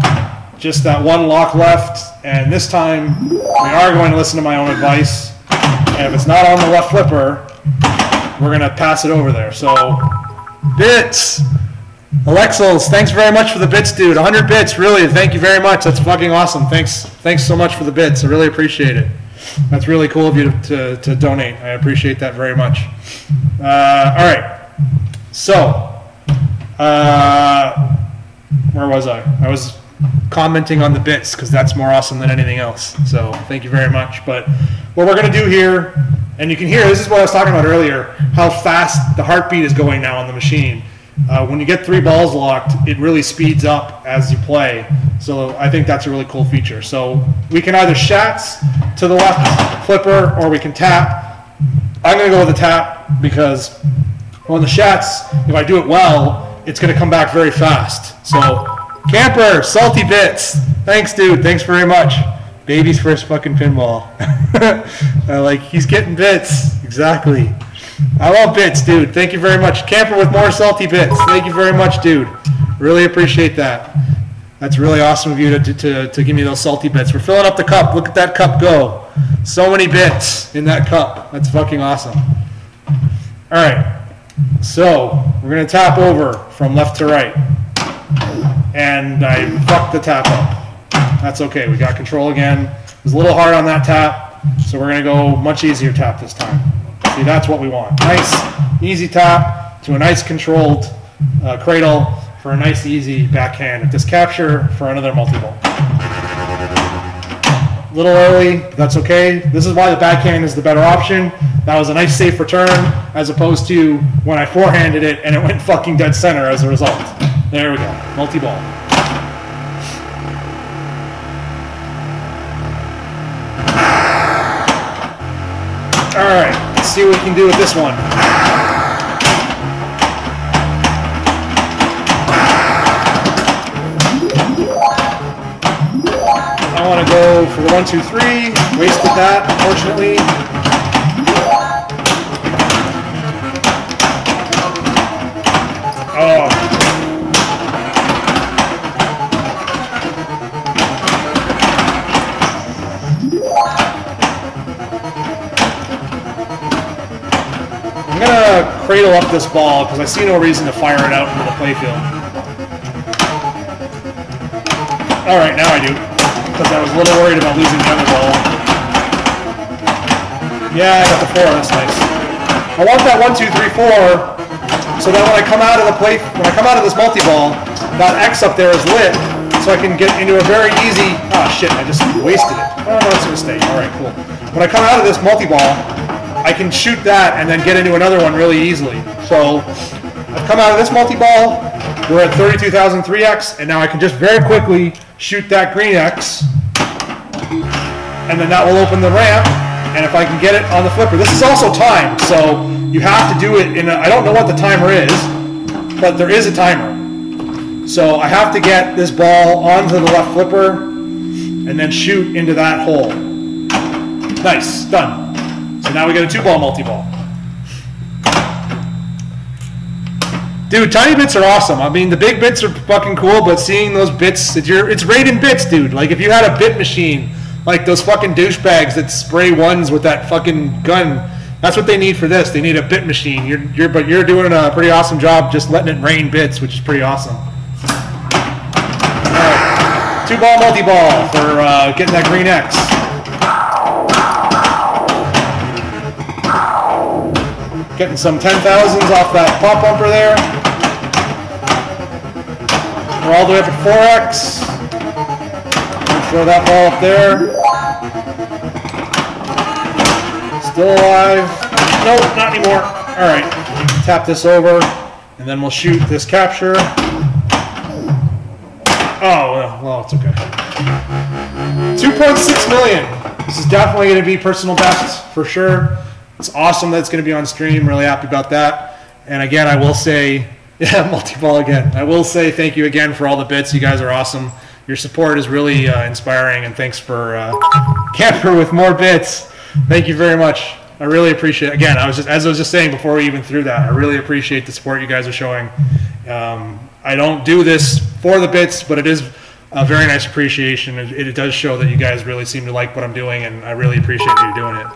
A: Just that 1 lock left, and this time we are going to listen to my own advice, and if it's not on the left flipper, we're going to pass it over there. So, bits! Alexels, thanks very much for the bits, dude. 100 bits, really, thank you very much. That's fucking awesome. Thanks so much for the bits. I really appreciate it. That's really cool of you to donate. I appreciate that very much. All right, so Where was I? I was commenting on the bits because that's more awesome than anything else. So thank you very much. But what we're going to do here, and you can hear, this is what I was talking about earlier, how fast the heartbeat is going now on the machine. When you get 3 balls locked, it really speeds up as you play. So I think that's a really cool feature. So we can either shats to the left flipper or we can tap. I'm going to go with the tap because on the shats, if I do it well, it's going to come back very fast. So Camper, salty bits. Thanks, dude. Thanks very much. Baby's first fucking pinball. Like, he's getting bits. Exactly. I love bits, dude. Thank you very much. Camper with more salty bits. Thank you very much, dude. Really appreciate that. That's really awesome of you to give me those salty bits. We're filling up the cup. Look at that cup go. So many bits in that cup. That's fucking awesome. All right. So we're going to tap over from left to right. And I fucked the tap up. That's okay. We got control again. It was a little hard on that tap, so we're going to go much easier tap this time. See, that's what we want. Nice, easy tap to a nice controlled cradle for a nice, easy backhand at this capture for another multi-ball. A little early, but that's okay. This is why the backhand is the better option. That was a nice safe return as opposed to when I forehanded it and it went fucking dead center as a result. There we go, multi-ball. All right, let's see what we can do with this one. I want to go for the 1, 2, 3. Wasted that, unfortunately. Oh. I'm gonna cradle up this ball because I see no reason to fire it out into the playfield. All right, now I do, because I was a little worried about losing the other ball. Yeah, I got the 4. That's nice. I want that 1, 2, 3, 4, so that when I come out of this multi-ball, that X up there is lit, so I can get into a very easy. Oh shit! I just wasted it. Oh no, it's a mistake. All right, cool. When I come out of this multi-ball, I can shoot that and then get into another one really easily. So I've come out of this multi-ball, we're at 32,000 3X, and now I can just very quickly shoot that green X, and then that will open the ramp, and if I can get it on the flipper. This is also timed, so you have to do it in a, I don't know what the timer is, but there is a timer. So I have to get this ball onto the left flipper, and then shoot into that hole. Nice, done. So now we got a 2-ball multi-ball. Dude, tiny bits are awesome. I mean, the big bits are fucking cool, but seeing those bits, it's rated bits, dude. Like, if you had a bit machine, like those fucking douchebags that spray ones with that fucking gun, that's what they need for this. They need a bit machine. But you're doing a pretty awesome job just letting it rain bits, which is pretty awesome. All right, 2-ball multi-ball for getting that green X. Getting some 10,000s off that pop bumper there. We're all the way up at 4X. Throw that ball up there. Still alive. Nope, not anymore. All right, tap this over, and then we'll shoot this capture. Oh, well, it's okay. 2.6 million. This is definitely going to be personal best for sure. It's awesome that it's going to be on stream. Really happy about that. And again, I will say, yeah, multi-ball again. I will say thank you again for all the bits. You guys are awesome. Your support is really inspiring, and thanks for Camper with more bits. Thank you very much. I really appreciate it. Again, as I was just saying before we even threw that, I really appreciate the support you guys are showing. I don't do this for the bits, but it is a very nice appreciation. It does show that you guys really seem to like what I'm doing, and I really appreciate you doing it.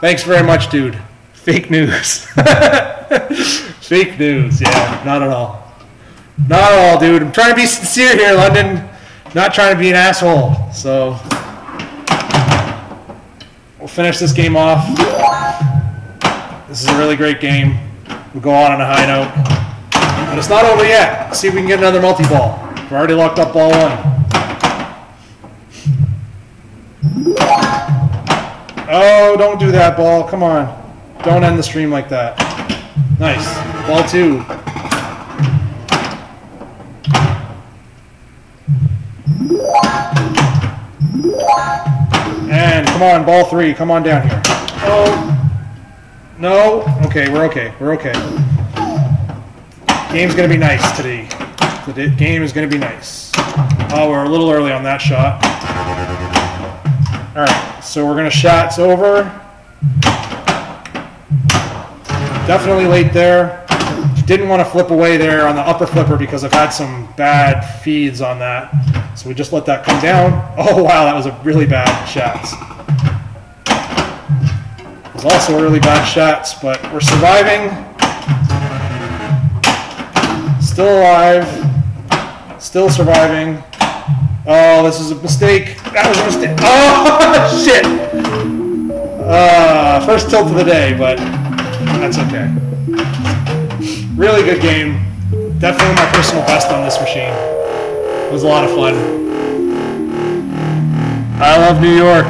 A: Thanks very much, dude. Fake news. Fake news, yeah, not at all. Not at all, dude. I'm trying to be sincere here, London. Not trying to be an asshole. So, we'll finish this game off. This is a really great game. We'll go on a high note. But it's not over yet. Let's see if we can get another multi-ball. We're already locked up ball 1. Oh, don't do that, ball. Come on. Don't end the stream like that. Nice. Ball 2. And come on, ball 3. Come on down here. Oh. No. Okay, we're okay. We're okay. Game's going to be nice today. The game is going to be nice. Oh, we're a little early on that shot. All right, so we're going to shots over. Definitely late there. Didn't want to flip away there on the upper flipper because I've had some bad feeds on that. So we just let that come down. Oh, wow, that was a really bad shot. It was also a really bad shot, but we're surviving. Still alive. Still surviving. Oh, this is a mistake. That was a mistake. Oh, shit. First tilt of the day, but that's okay. Really good game. Definitely my personal best on this machine. It was a lot of fun. I love New York.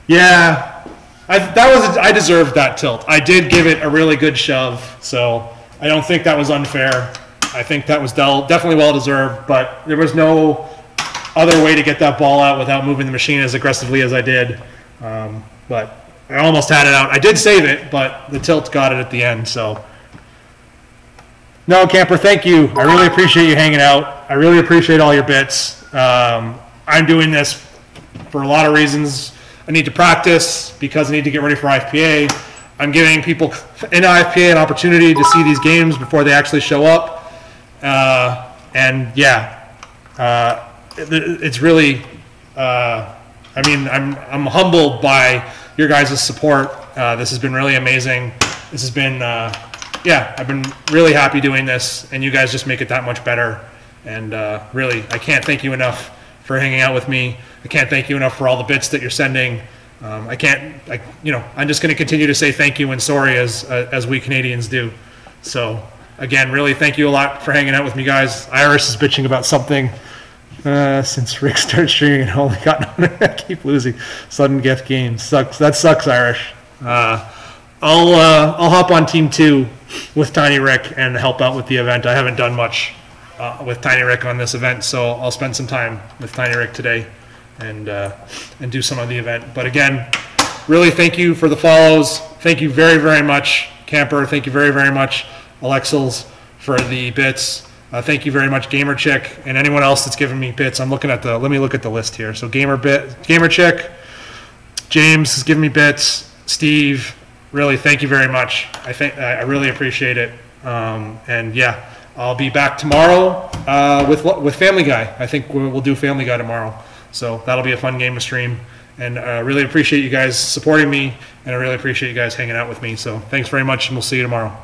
A: Yeah. I deserved that tilt. I did give it a really good shove, so I don't think that was unfair. I think that was definitely well deserved, but there was no other way to get that ball out without moving the machine as aggressively as I did. But I almost had it out. I did save it, but the tilt got it at the end. So no, Camper, thank you. I really appreciate you hanging out. I really appreciate all your bits. I'm doing this for a lot of reasons. I need to practice because I need to get ready for IFPA. I'm giving people in IFPA an opportunity to see these games before they actually show up. And yeah, it's really, I mean, I'm humbled by your guys' support. This has been really amazing. This has been, yeah, I've been really happy doing this, and you guys just make it that much better. And really, I can't thank you enough for hanging out with me. I can't thank you enough for all the bits that you're sending. I'm just going to continue to say thank you and sorry as we Canadians do. So again, really thank you a lot for hanging out with me, guys. Iris is bitching about something since Rick started streaming and only got I keep losing sudden gift games. Sucks. That sucks, Irish. I'll hop on team 2 with Tiny Rick and help out with the event. I haven't done much with Tiny Rick on this event, so I'll spend some time with Tiny Rick today and do some of the event. But again, really thank you for the follows. Thank you very, very much, Camper. Thank you very, very much, Alexels, for the bits. Thank you very much, GamerChick, and anyone else that's given me bits. I'm looking at let me look at the list here. So GamerChick, James has given me bits, Steve, really thank you very much. I really appreciate it. And yeah, I'll be back tomorrow with Family Guy. I think we'll do Family Guy tomorrow. So that'll be a fun game to stream. And I really appreciate you guys supporting me, and I really appreciate you guys hanging out with me. So thanks very much, and we'll see you tomorrow.